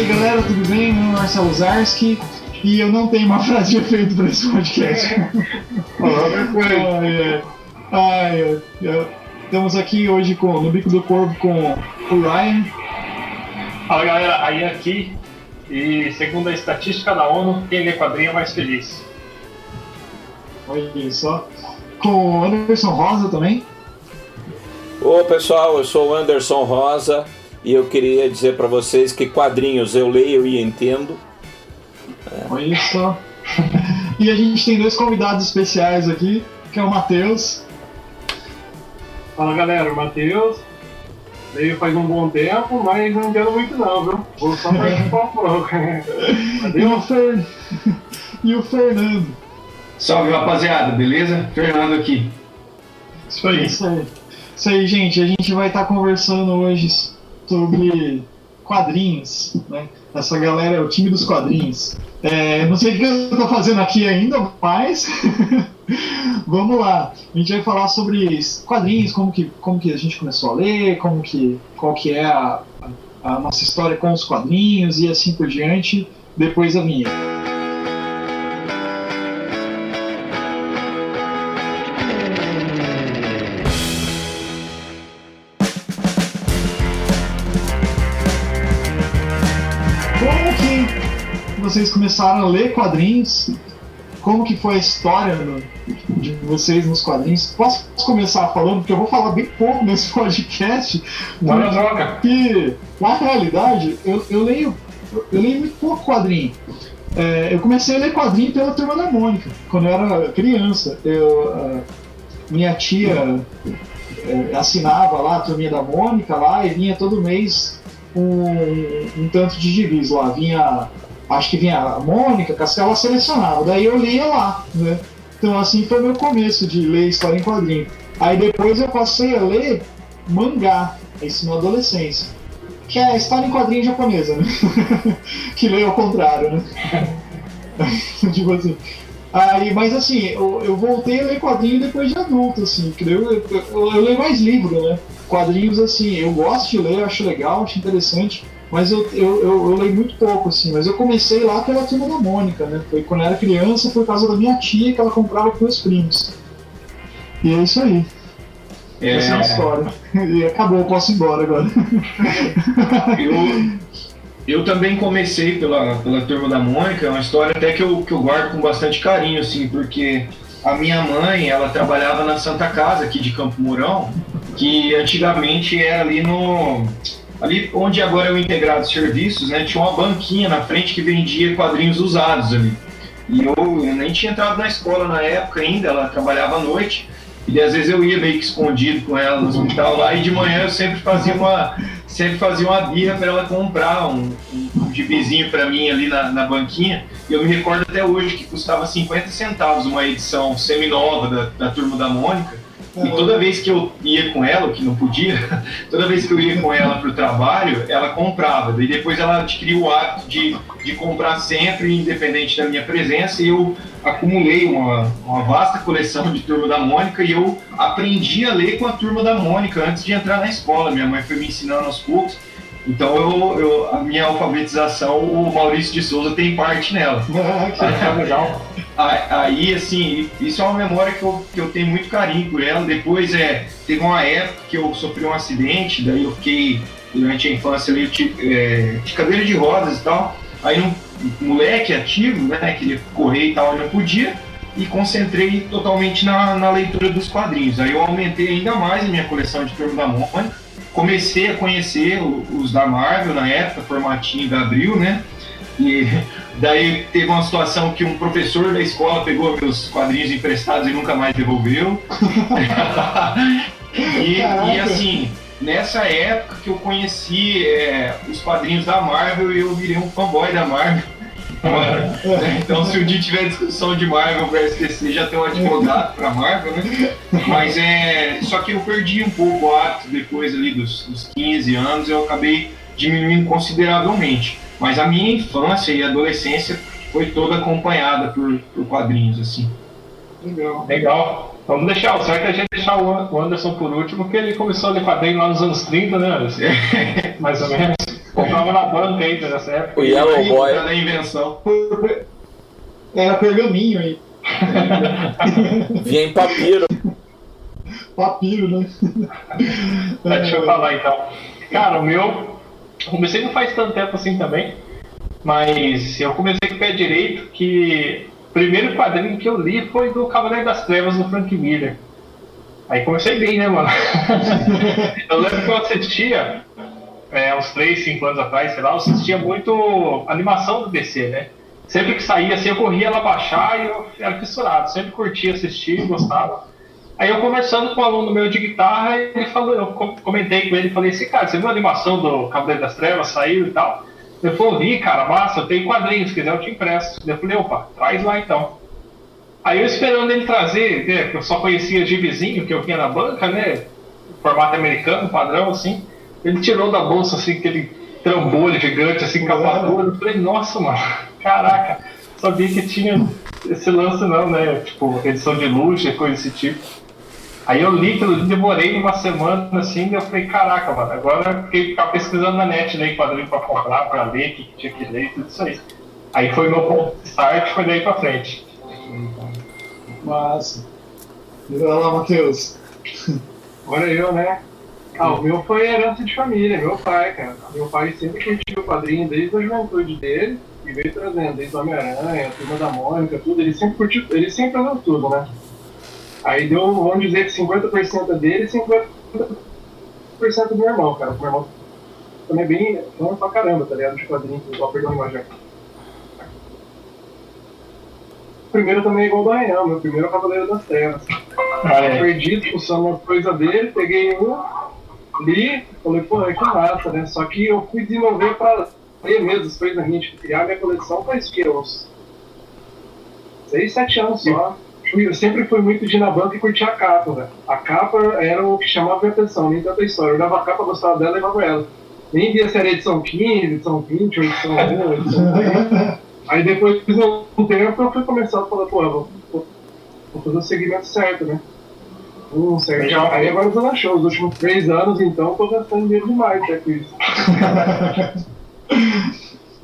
aí galera, tudo bem? Meu nome é Marcelo Zarski e eu não tenho uma frase de efeito para esse podcast. Estamos aqui hoje no Bico do Corvo com o Ryan. Fala galera, aí aqui, e segundo a estatística da ONU, quem lê quadrinho é mais feliz. Olha só. Com o Anderson Rosa também. Ô pessoal, eu sou o Anderson Rosa e eu queria dizer para vocês que quadrinhos eu leio e entendo. Olha só. E a gente tem dois convidados especiais aqui, que é o Matheus. Fala galera, o Matheus. Leio faz um bom tempo, mas não entendo muito não, viu? Vou só participar um pouco. E o Fernando. Salve rapaziada, beleza? Fernando aqui. Isso aí, gente. A gente vai estar conversando hoje sobre quadrinhos, né? Essa galera é o time dos quadrinhos. Não sei o que eu estou fazendo aqui ainda, mas vamos lá. A gente vai falar sobre quadrinhos, como que a gente começou a ler, qual que é a nossa história com os quadrinhos e assim por diante, depois da vinheta. Vocês começaram a ler quadrinhos, como que foi a história de vocês nos quadrinhos? Posso começar falando, porque eu vou falar bem pouco nesse podcast, porque na realidade eu leio muito pouco quadrinho. Eu comecei a ler quadrinho pela Turma da Mônica, quando eu era criança. Minha tia assinava lá a Turminha da Mônica lá, e vinha todo mês um tanto de gibis lá, acho que vinha a Mônica, Castela selecionava, daí eu lia lá, né? Então assim foi meu começo de ler história em quadrinho. Aí depois eu passei a ler mangá, isso na adolescência, que é a história em quadrinho japonesa, né? Que leio ao contrário, né? Tipo assim. Mas assim, eu voltei a ler quadrinho depois de adulto, assim, eu leio mais livro, né? Quadrinhos, assim, eu gosto de ler, acho legal, acho interessante, mas eu leio muito pouco, assim, mas eu comecei lá pela Turma da Mônica, né? Foi quando eu era criança, por causa da minha tia, que ela comprava com meus primos. E é isso aí. Essa é a história. E acabou, eu posso ir embora agora. Eu também comecei pela Turma da Mônica, é uma história até que eu guardo com bastante carinho, assim, porque a minha mãe, ela trabalhava na Santa Casa aqui de Campo Mourão, que antigamente era ali onde agora é o Integrado Serviços, né? Tinha uma banquinha na frente que vendia quadrinhos usados ali. E eu nem tinha entrado na escola na época ainda, ela trabalhava à noite, e às vezes eu ia meio que escondido com ela no hospital lá, e de manhã eu sempre fazia uma birra para ela comprar um gibizinho para mim ali na banquinha. E eu me recordo até hoje que custava 50 centavos uma edição seminova da Turma da Mônica. E toda vez que eu ia com ela, que não podia, toda vez que eu ia com ela para o trabalho, ela comprava. Daí depois ela adquiriu o hábito de comprar sempre, independente da minha presença, e eu acumulei uma vasta coleção de Turma da Mônica, e eu aprendi a ler com a Turma da Mônica antes de entrar na escola. Minha mãe foi me ensinando aos poucos. Então a minha alfabetização, o Maurício de Souza tem parte nela. Que legal. Aí, assim, isso é uma memória que eu tenho muito carinho por ela. Depois, teve uma época que eu sofri um acidente, daí eu fiquei, durante a infância, ali, de cadeira de rodas e tal. Aí, um moleque ativo, né, queria correr e tal, eu não podia, e concentrei totalmente na leitura dos quadrinhos. Aí eu aumentei ainda mais a minha coleção de Turma da Mônica. Comecei a conhecer os da Marvel na época, formatinho da Abril, né? E daí teve uma situação que um professor da escola pegou meus quadrinhos emprestados e nunca mais devolveu. e assim, nessa época que eu conheci os quadrinhos da Marvel, e eu virei um fanboy da Marvel. Então, se um dia tiver discussão de Marvel vs DC, já tem um advogado pra Marvel, né? Mas só que eu perdi um pouco o hábito depois ali dos 15 anos, eu acabei diminuindo consideravelmente. Mas a minha infância e adolescência foi toda acompanhada por quadrinhos, assim. Legal. Vamos deixar, o certo é a gente deixar o Anderson por último, porque ele começou a ler quadrinho lá nos anos 30, né, Anderson? Mais ou menos. comprava na banca ainda nessa época. O Yellow Boy. Era a invenção. Era pergaminho aí. Vinha em papiro. Papiro, né? Deixa eu falar então. Cara, o meu. Comecei não faz tanto tempo assim também. Mas eu comecei com o pé direito, que o primeiro quadrinho que eu li foi do Cavaleiro das Trevas, do Frank Miller. Aí comecei bem, né, mano? Eu lembro que eu assistia, uns 3, 5 anos atrás, sei lá, eu assistia muito animação do DC, né? Sempre que saía assim, eu corria lá baixar e eu era fissurado. Sempre curtia assistir, gostava. Aí eu conversando com um aluno meu de guitarra, ele falou, eu comentei com ele, falei assim, cara, você viu a animação do Cavaleiro das Trevas, saiu e tal? Ele falou, vi, cara, massa, eu tenho quadrinhos, se quiser eu te empresto. Eu falei, opa, traz lá então. Aí eu esperando ele trazer, né, eu só conhecia gibizinho que eu vinha na banca, né, formato americano, padrão, assim. Ele tirou da bolsa, assim, aquele trambolho gigante, assim, capa dura. Eu falei, nossa, mano, caraca, sabia que tinha esse lance não, né, tipo, edição de luxo e coisa desse tipo. Aí eu li aquilo, demorei uma semana, assim, e eu falei, caraca, mano, agora eu fiquei ficar pesquisando na net, né, quadrinho pra comprar, pra ler, o que tinha que ler, tudo isso aí. Aí foi meu ponto de start, foi daí pra frente. Massa. E vai lá, Matheus. Agora eu, né? O meu foi herança de família, meu pai, cara. Meu pai sempre curtiu o quadrinho desde a juventude dele, e veio trazendo, desde o Homem-Aranha, a Turma da Mônica, tudo, ele sempre curtiu, ele sempre leu tudo, né? Aí deu, vamos dizer que 50% dele e 50% do meu irmão, cara. O meu irmão também é bem fã pra caramba, tá ligado? De quadrinhos, igual perdão a imagem. O primeiro também é igual do Arranhão, meu primeiro é o Cavaleiro das Trevas. Perdido, fuçando uma coisa dele, peguei um, li, falei, pô, que massa, né? Só que eu fui desenvolver pra ler mesmo as coisas da gente, criar minha coleção faz que uns 6, 7 anos só. Eu sempre fui muito de ir na banca e curtir a capa, velho. A capa era o que chamava minha atenção, nem tanta história. Eu olhava a capa, gostava dela e levava ela. Nem via se era edição 15, edição 20, ou edição 1, edição 3. Aí depois de um tempo eu fui começar a falar, pô, vou fazer o segmento certo, né? Certo. Aí agora eu tô na show, os últimos 3 anos, então, eu tô gastando dinheiro demais, né, com isso.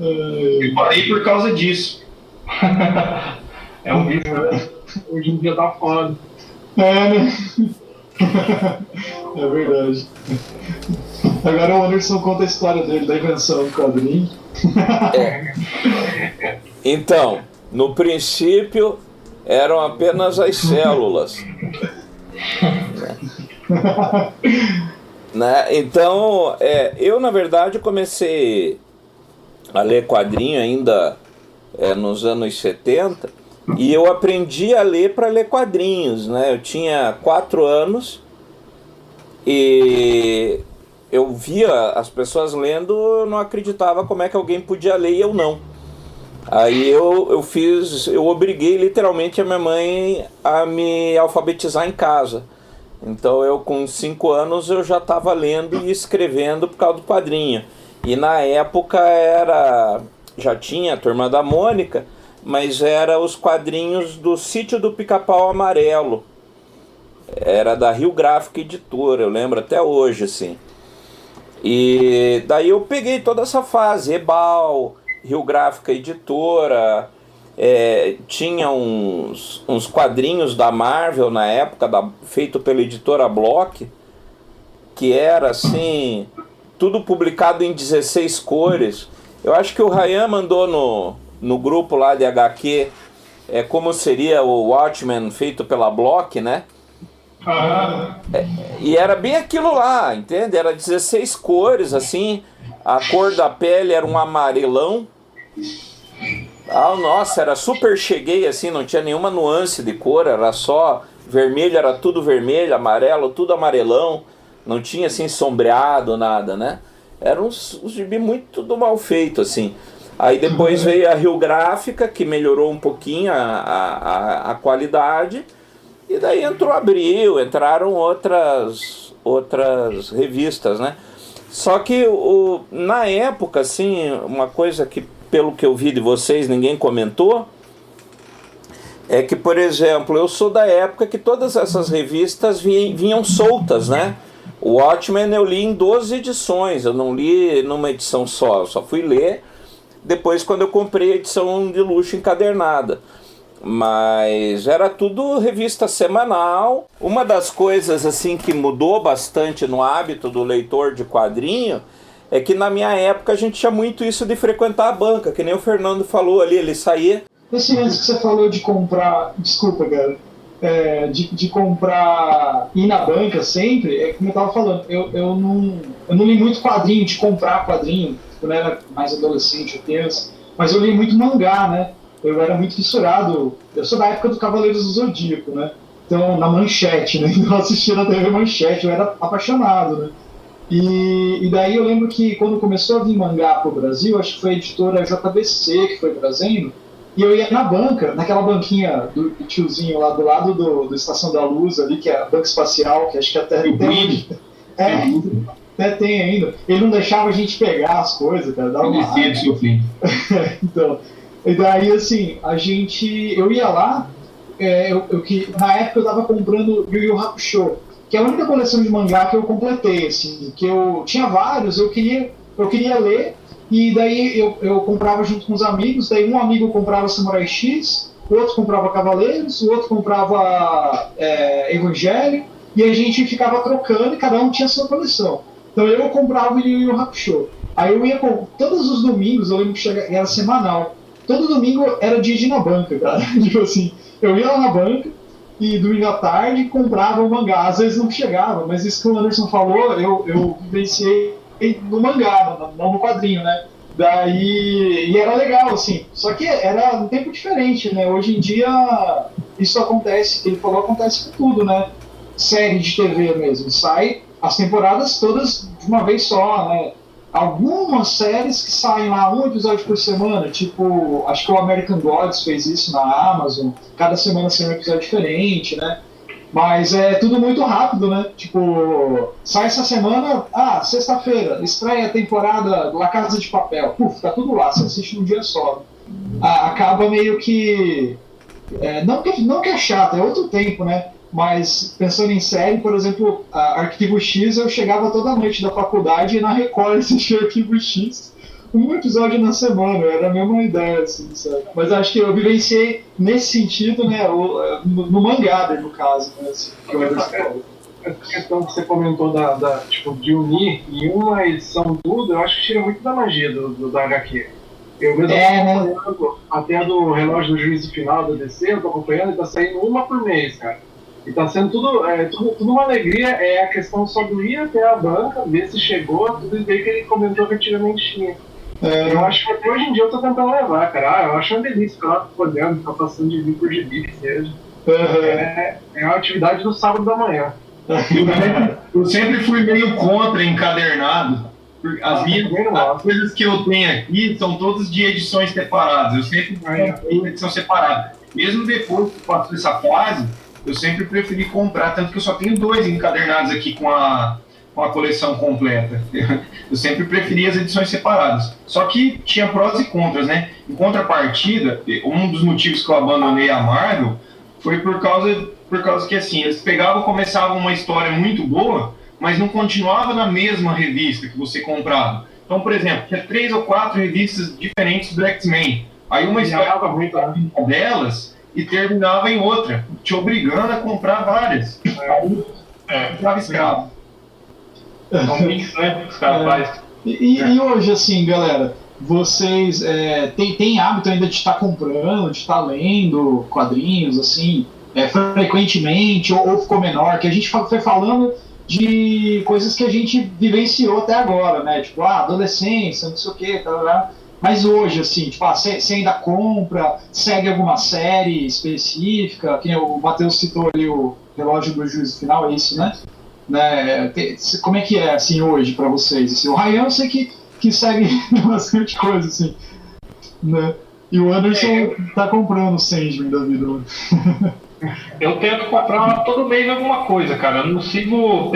Eu parei por causa disso. É um vício, né? Hoje em dia tá foda. É, né? É verdade. Agora o Anderson conta a história dele, da invenção do quadrinho. Então, no princípio eram apenas as células. Né? Então, eu na verdade comecei a ler quadrinho ainda nos anos 70 e eu aprendi a ler para ler quadrinhos, né? Eu tinha 4 anos e eu via as pessoas lendo, eu não acreditava como é que alguém podia ler e eu não. Aí eu obriguei literalmente a minha mãe a me alfabetizar em casa. Então eu com 5 anos eu já estava lendo e escrevendo por causa do quadrinho. E na época já tinha a Turma da Mônica, mas era os quadrinhos do Sítio do Pica-Pau Amarelo. Era da Rio Gráfica Editora, eu lembro até hoje, assim. E daí eu peguei toda essa fase, Ebal, Rio Gráfica Editora, tinha uns quadrinhos da Marvel na época, feito pela editora Block, que era assim, tudo publicado em 16 cores. Eu acho que o Ryan mandou no grupo lá de HQ como seria o Watchmen feito pela Block, né? E era bem aquilo lá, entende? Era 16 cores, assim, a cor da pele era um amarelão. Nossa, era super cheguei, assim, não tinha nenhuma nuance de cor, era só vermelho, era tudo vermelho, amarelo, tudo amarelão, não tinha assim sombreado, nada, né? Era uns gibi muito tudo mal feito, assim. Aí depois veio a Rio Gráfica, que melhorou um pouquinho a qualidade. E daí entrou Abril, entraram outras revistas, né? Só que na época, assim, uma coisa que, pelo que eu vi de vocês, ninguém comentou, é que, por exemplo, eu sou da época que todas essas revistas vinham soltas, né? O Watchmen eu li em 12 edições, eu não li numa edição só, eu só fui ler depois quando eu comprei a edição de luxo encadernada. Mas era tudo revista semanal. Uma das coisas assim que mudou bastante no hábito do leitor de quadrinho é que na minha época a gente tinha muito isso de frequentar a banca, que nem o Fernando falou ali, ele saía... Esse lance que você falou de comprar, desculpa, cara, de comprar, ir na banca sempre, é como eu tava falando, eu não li muito quadrinho, de comprar quadrinho, quando eu era mais adolescente, criança, mas eu li muito mangá, né? Eu era muito fissurado, eu sou da época do Cavaleiros do Zodíaco, né? Então, na Manchete, né? Eu assistia na TV Manchete, eu era apaixonado, né? E daí eu lembro que quando começou a vir mangá pro Brasil, acho que foi a editora JBC que foi trazendo, e eu ia na banca, naquela banquinha do tiozinho lá do lado do Estação da Luz ali, que é a banca espacial, que acho que até tem. Até tem ainda. Ele não deixava a gente pegar as coisas, cara, dava uma raiva. Então, e daí assim, eu ia lá, na época eu tava comprando Yu Yu Hakusho, que é a única coleção de mangá que eu completei, assim, que eu tinha vários, eu queria ler, e daí eu comprava junto com os amigos, daí um amigo comprava Samurai X, o outro comprava Cavaleiros, o outro comprava Evangelho, e a gente ficava trocando e cada um tinha sua coleção. Então eu comprava o Yu Yu Hakusho. Aí eu ia todos os domingos, eu lembro que era semanal, todo domingo era dia de ir na banca, cara. Tipo assim, eu ia lá na banca, e domingo à tarde comprava o mangá. Às vezes não chegava, mas isso que o Anderson falou, eu vivenciei no mangá, não no quadrinho, né? Daí, e era legal, assim. Só que era um tempo diferente, né? Hoje em dia, isso acontece, que ele falou, acontece com tudo, né? Série de TV mesmo, sai as temporadas todas de uma vez só, né? Algumas séries que saem lá um episódio por semana, tipo, acho que o American Gods fez isso na Amazon, cada semana sai um episódio diferente, né? Mas é tudo muito rápido, né? Tipo, sai essa semana, sexta-feira, estreia a temporada La Casa de Papel, tá tudo lá, você assiste num dia só. Acaba meio que... não que é chato, é outro tempo, né? Mas pensando em série, por exemplo, Arquivo X, eu chegava toda noite da faculdade e na Record assistia Arquivo X, um episódio na semana, era a mesma ideia, assim, sabe? Mas acho que eu vivenciei nesse sentido, né, no mangá, no caso, né, assim, que eu essa questão que você comentou tipo, de unir em uma edição tudo, eu acho que tira muito da magia da HQ. Eu mesmo tô acompanhando, até a do Relógio do Juízo Final da DC, eu tô acompanhando e tá saindo uma por mês, cara. E tá sendo tudo uma alegria, é a questão só do ir até a banca, ver se chegou, tudo isso aí que ele comentou que antigamente tinha. Eu acho que até hoje em dia eu tô tentando levar, cara. Eu acho uma delícia ficar lá olhando, ficar passando de vir por gibi, que seja. É uma atividade do sábado da manhã. Eu sempre fui meio contra encadernado. As coisas que eu tenho aqui são todas de edições separadas. Eu sempre tenho edição separada. Mesmo depois que passou essa fase, eu sempre preferi comprar, tanto que eu só tenho 2 encadernados aqui com a coleção completa. Eu sempre preferi as edições separadas. Só que tinha prós e contras, né? Em contrapartida, um dos motivos que eu abandonei a Marvel foi por causa que, assim, eles começavam uma história muito boa, mas não continuava na mesma revista que você comprava. Então, por exemplo, tinha 3 ou 4 revistas diferentes do X-Men. Aí uma história delas e terminava em outra, te obrigando a comprar várias. Comprava escravo. É um mix, né? Os caras fazem. E hoje, assim, galera, vocês têm hábito ainda de estar comprando, de estar lendo quadrinhos, assim, frequentemente, ou ficou menor? Que a gente foi falando de coisas que a gente vivenciou até agora, né? Tipo, adolescência, não sei o quê, tal. Mas hoje, assim, tipo, você ainda compra, segue alguma série específica, que o Matheus citou ali o Relógio do Juízo Final, é isso, né? Como é que é, assim, hoje pra vocês? Assim, o Ryan eu sei que segue bastante coisa, assim, né? E o Anderson tá comprando o Sandman da vida hoje. Eu tento comprar todo mês alguma coisa, cara. Eu não sigo.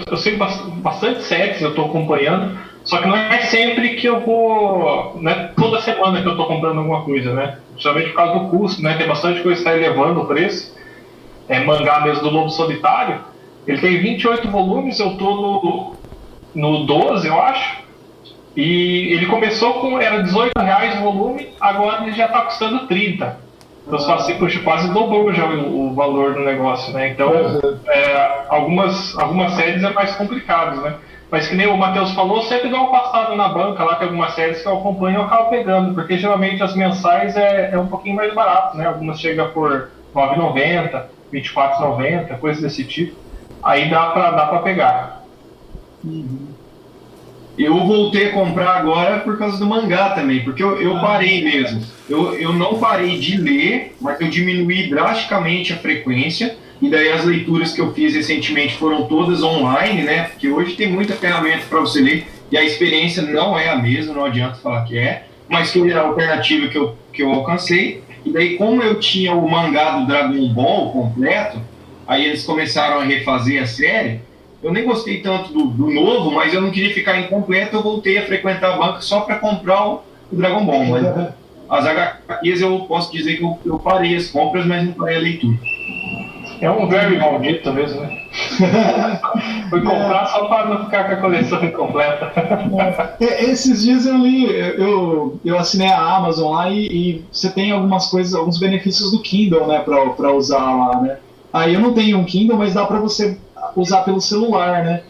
Eu sigo bastante séries, eu tô acompanhando. Só que não é sempre que eu vou. Não é toda semana que eu tô comprando alguma coisa, né? Principalmente por causa do custo, né? Tem bastante coisa que está elevando o preço. Mangá mesmo do Lobo Solitário. Ele tem 28 volumes, eu tô no 12, eu acho. E ele começou com, era R$18 o volume, agora ele já tá custando 30. Então só assim, puxa, quase dobrou já o valor do negócio, né? Então, algumas séries é mais complicado, né? Mas que nem o Matheus falou, sempre dá uma passada na banca lá, que algumas séries que eu acompanho eu acabo pegando, porque geralmente as mensais é um pouquinho mais barato, né? Algumas chegam por R$9,90, R$24,90, coisas desse tipo. Aí dá pra pegar. Eu voltei a comprar agora por causa do mangá também, porque eu parei mesmo. Eu não parei de ler, mas eu diminuí drasticamente a frequência, e daí as leituras que eu fiz recentemente foram todas online, né? Porque hoje tem muita ferramenta para você ler, e a experiência não é a mesma, não adianta falar que é, mas foi a alternativa que eu alcancei. E daí, como eu tinha o mangá do Dragon Ball completo, aí eles começaram a refazer a série. Eu nem gostei tanto do novo, mas eu não queria ficar incompleto, eu voltei a frequentar a banca só para comprar o Dragon Ball. Mas as HQs eu posso dizer que eu parei as compras, mas não parei a leitura. É um verme maldito mesmo, né? Fui comprar só para não ficar com a coleção incompleta. Esses dias eu li, eu assinei a Amazon lá e você tem algumas coisas, alguns benefícios do Kindle, né, para usar lá, né? Aí eu não tenho um Kindle, mas dá para você usar pelo celular, né?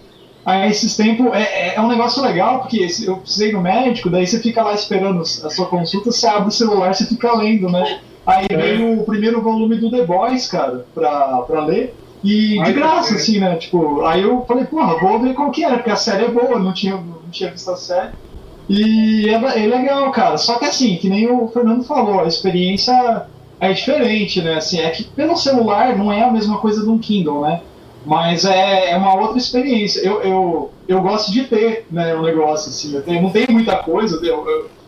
Aí esses tempos é um negócio legal, porque eu precisei no médico, daí você fica lá esperando a sua consulta, você abre o celular, você fica lendo, né? Aí veio o primeiro volume do The Boys, cara, pra ler, e de graça, assim, né? Tipo, aí eu falei, porra, vou ver qual que era, porque a série é boa, não tinha visto a série. E é legal, cara, só que assim, que nem o Fernando falou, a experiência é diferente, né? Assim, é que pelo celular não é a mesma coisa de um Kindle, né? Mas é uma outra experiência. Eu gosto de ter, né, um negócio assim. Eu não tenho muita coisa.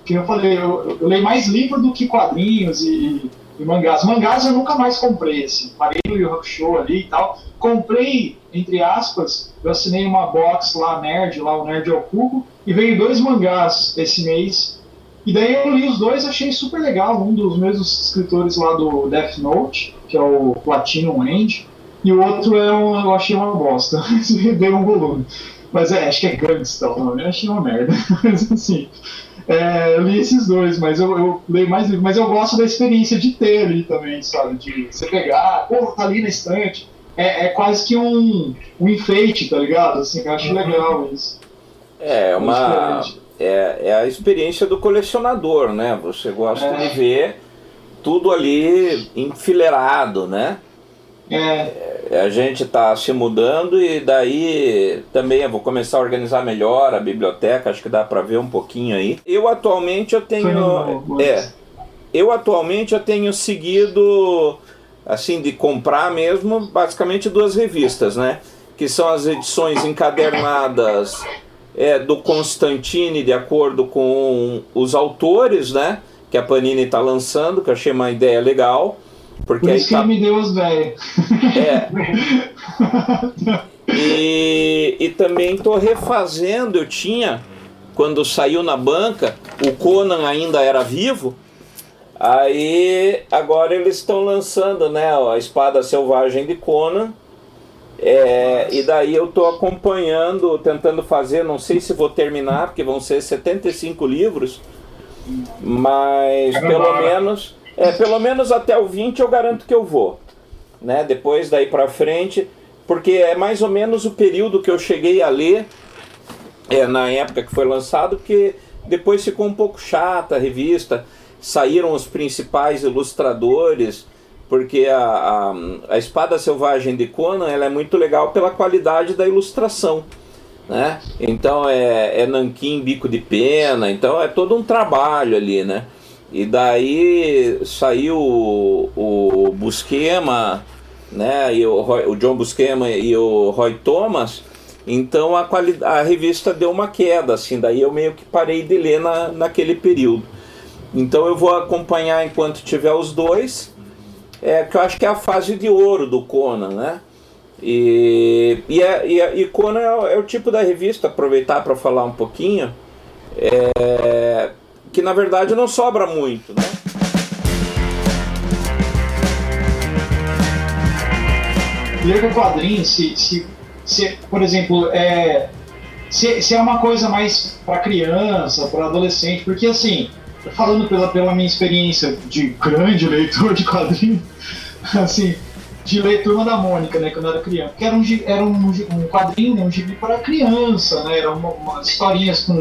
Que eu falei, eu leio mais livro do que quadrinhos e mangás. Mangás eu nunca mais comprei, assim. Parei no Yu Hakusho ali e tal. Comprei, entre aspas, eu assinei uma box lá, Nerd, lá o Nerd ao Cubo, e veio 2 mangás esse mês. E daí eu li os 2, achei super legal. Um dos mesmos escritores lá do Death Note, que é o Platinum End. E o outro eu achei uma bosta, veio um volume. Mas acho que é Gangsta o nome, eu achei uma merda. Mas assim, eu li esses 2, mas eu leio mais livros. Mas eu gosto da experiência de ter ali também, sabe? De você pegar, pô, tá ali na estante. É quase que um enfeite, tá ligado? Assim, eu acho legal isso. É a experiência do colecionador, né? Você gosta de ver tudo ali enfileirado, né? A gente está se mudando e daí também eu vou começar a organizar melhor a biblioteca, acho que dá para ver um pouquinho aí. Eu atualmente eu tenho seguido, assim, de comprar mesmo, basicamente 2 revistas, né? Que são as edições encadernadas do Constantine, de acordo com os autores, né? Que a Panini está lançando, que eu achei uma ideia legal. Porque por isso que ele me deu os velhos. E também estou refazendo, eu tinha, quando saiu na banca, o Conan ainda era vivo, aí agora eles estão lançando, né, a Espada Selvagem de Conan, e daí eu estou acompanhando, tentando fazer, não sei se vou terminar, porque vão ser 75 livros, mas pelo menos até o 20 eu garanto que eu vou, né? Depois daí pra frente, porque é mais ou menos o período que eu cheguei a ler na época que foi lançado, que depois ficou um pouco chata a revista, saíram os principais ilustradores, porque a Espada Selvagem de Conan ela é muito legal pela qualidade da ilustração, né? Então é nanquim, bico de pena, então é todo um trabalho ali, né? E daí saiu o Buscema, né, e o John Buscema e o Roy Thomas, então a revista deu uma queda, assim, daí eu meio que parei de ler naquele período. Então eu vou acompanhar enquanto tiver os 2, que eu acho que é a fase de ouro do Conan, né? E Conan é o tipo da revista, aproveitar para falar um pouquinho, que na verdade não sobra muito, né? Ler com quadrinhos, se por exemplo, se é uma coisa mais para criança, para adolescente, porque assim, falando pela minha experiência de grande leitor de quadrinhos, assim, de ler Turma da Mônica, né, quando eu era criança, que era um quadrinho, né, um gibi para criança, né, eram umas historinhas com,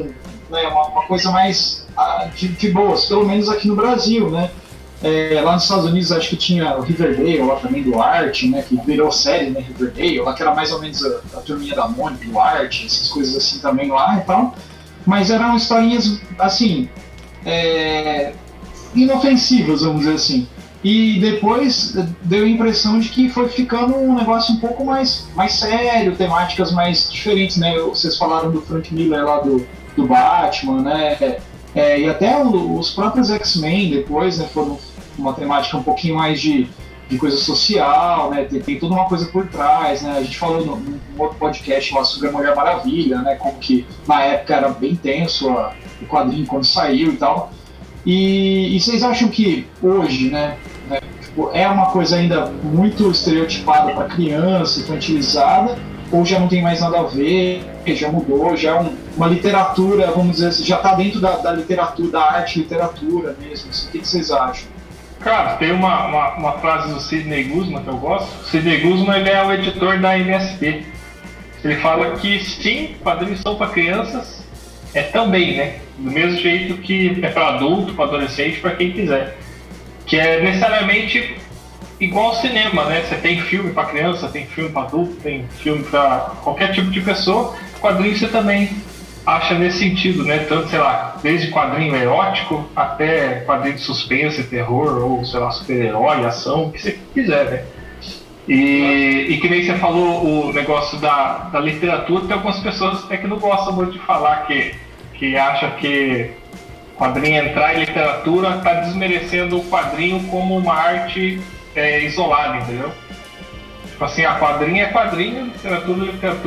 né, uma coisa mais de boas, pelo menos aqui no Brasil, né. Lá nos Estados Unidos acho que tinha o Riverdale lá também do Art, né, que virou série, né, Riverdale, lá que era mais ou menos a turminha da Mônica, do Art, essas coisas assim também lá e tal, mas eram historinhas assim, inofensivas, vamos dizer assim. E depois deu a impressão de que foi ficando um negócio um pouco mais sério, temáticas mais diferentes, né? Vocês falaram do Frank Miller lá do Batman, né? E até os próprios X-Men depois, né, foram uma temática um pouquinho mais de coisa social, né? Tem toda uma coisa por trás, né? A gente falou num outro podcast lá sobre a Mulher Maravilha, né? Como que na época era bem tenso o quadrinho quando saiu e tal. E vocês acham que hoje, né, tipo, é uma coisa ainda muito estereotipada para criança, infantilizada, ou já não tem mais nada a ver, já mudou, já é uma literatura, vamos dizer assim, já está dentro da literatura, da arte e literatura mesmo, assim, o que vocês acham? Cara, tem uma frase do Sidney Guzman que eu gosto. O Sidney Guzman, ele é o editor da MSP. Ele fala que sim, quadrinhos são para crianças, também, né? Do mesmo jeito que é para adulto, para adolescente, para quem quiser. Que é necessariamente igual ao cinema, né? Você tem filme para criança, tem filme para adulto, tem filme para qualquer tipo de pessoa. Quadrinho você também acha nesse sentido, né? Tanto, sei lá, desde quadrinho erótico até quadrinho de suspense, terror, ou, sei lá, super-herói, ação, o que você quiser, né? E que nem você falou o negócio da literatura, tem algumas pessoas até que não gostam muito de falar que acha que quadrinho entrar em literatura está desmerecendo o quadrinho como uma arte isolada, entendeu? Tipo assim, a quadrinho é quadrinho,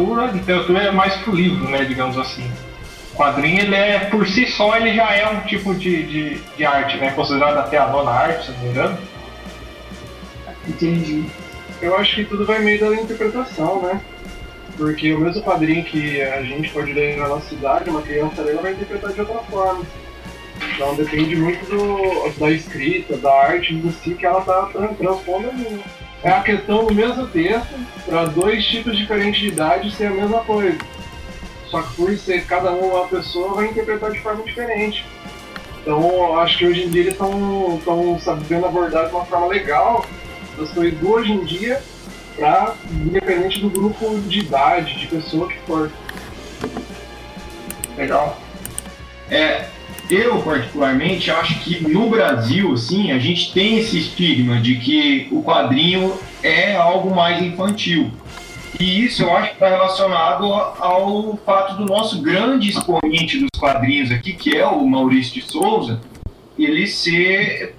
literatura é mais pro livro, né, digamos assim. O quadrinho, ele por si só, ele já é um tipo de arte, né, considerado até a nona arte, se não me engano. Entendi. Eu acho que tudo vai meio da interpretação, né? Porque o mesmo quadrinho que a gente pode ler na nossa cidade, uma criança ela vai interpretar de outra forma. Então depende muito da escrita, da arte em si que ela está transpondo ali. É a questão do mesmo texto, para dois tipos diferentes de idade ser a mesma coisa. Só que por ser cada uma pessoa vai interpretar de forma diferente. Então eu acho que hoje em dia eles estão sabendo abordar de uma forma legal as coisas do hoje em dia, independente do grupo de idade, de pessoa que for. Legal. Eu, particularmente, acho que no Brasil, assim, a gente tem esse estigma de que o quadrinho é algo mais infantil. E isso eu acho que está relacionado ao fato do nosso grande expoente dos quadrinhos aqui, que é o Maurício de Souza, ele ser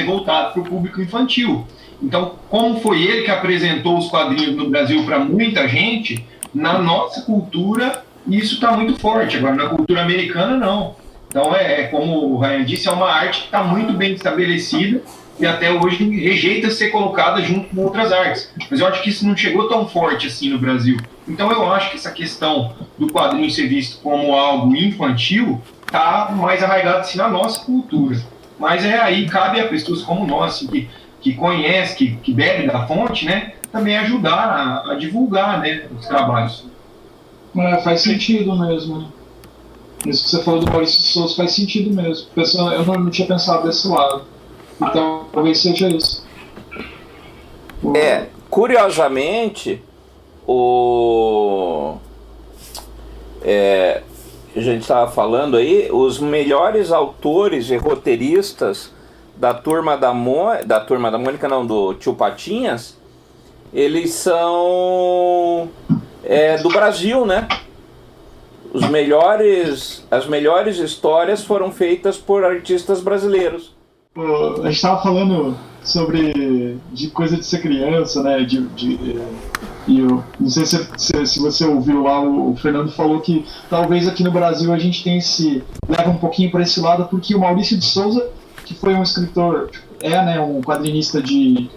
voltado para o público infantil. Então, como foi ele que apresentou os quadrinhos no Brasil para muita gente, na nossa cultura isso está muito forte. Agora, na cultura americana, não. Então, como o Ryan disse, é uma arte que está muito bem estabelecida e até hoje rejeita ser colocada junto com outras artes. Mas eu acho que isso não chegou tão forte assim no Brasil. Então, eu acho que essa questão do quadrinho ser visto como algo infantil está mais arraigado assim, na nossa cultura. Mas aí cabe a pessoas como nós, assim, que conhece, que bebe da fonte, né, também ajudar a divulgar, né, os trabalhos. Faz sentido mesmo, né? Isso que você falou do Maurício de Souza faz sentido mesmo. Eu não tinha pensado desse lado. Então, talvez seja isso. Curiosamente, a gente estava falando aí, os melhores autores e roteiristas da Turma da Mônica, não, do Tio Patinhas, eles são do Brasil, né? As melhores histórias foram feitas por artistas brasileiros. A gente estava falando de coisa de ser criança, né? E eu não sei se você ouviu lá, o Fernando falou que talvez aqui no Brasil a gente leva um pouquinho para esse lado, porque o Maurício de Souza, que foi um escritor, né, um quadrinista de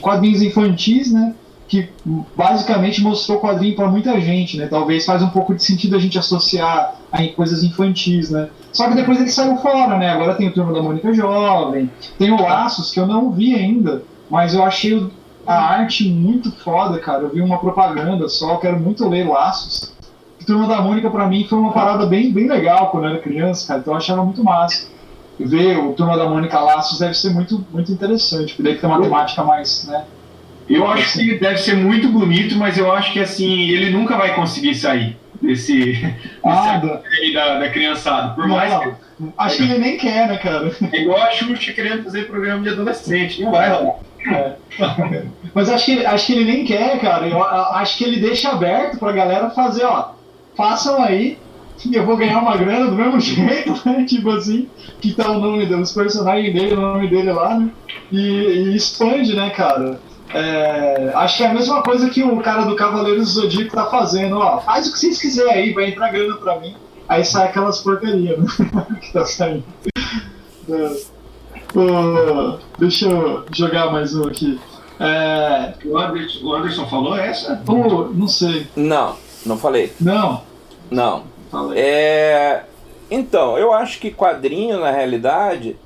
quadrinhos infantis, né? que basicamente mostrou quadrinho para muita gente, né? Talvez faz um pouco de sentido a gente associar a coisas infantis, né? Só que depois ele saiu fora, né? Agora tem o Turma da Mônica Jovem, tem o Laços, que eu não vi ainda, mas eu achei a arte muito foda, cara. Eu vi uma propaganda só, quero muito ler Laços. O Turma da Mônica, pra mim, foi uma parada bem legal quando eu era criança, cara, então eu achava muito massa. Ver o Turma da Mônica Laços deve ser muito interessante, porque daí tem uma temática mais, né? Eu acho que deve ser muito bonito, mas eu acho que assim, ele nunca vai conseguir sair da criançada. Por mais que... Acho que ele nem quer, né, cara? É igual a Xuxa querendo fazer programa de adolescente, não vai rolar. Mas acho que ele nem quer, cara. Eu acho que ele deixa aberto pra galera fazer, ó, façam aí, e eu vou ganhar uma grana do mesmo jeito, né? Tipo assim, que tá o nome dos personagens dele, o nome dele lá, né? E expande, né, cara? Acho que é a mesma coisa que o cara do Cavaleiros do Zodíaco tá fazendo, ó, faz o que vocês quiserem aí, vai entrar grana pra mim. Aí sai aquelas porcarias, né? Que tá saindo. Deixa eu jogar mais um aqui. O Anderson falou essa? Não sei. Não falei. Não. Falei. Então, eu acho que quadrinho, na realidade,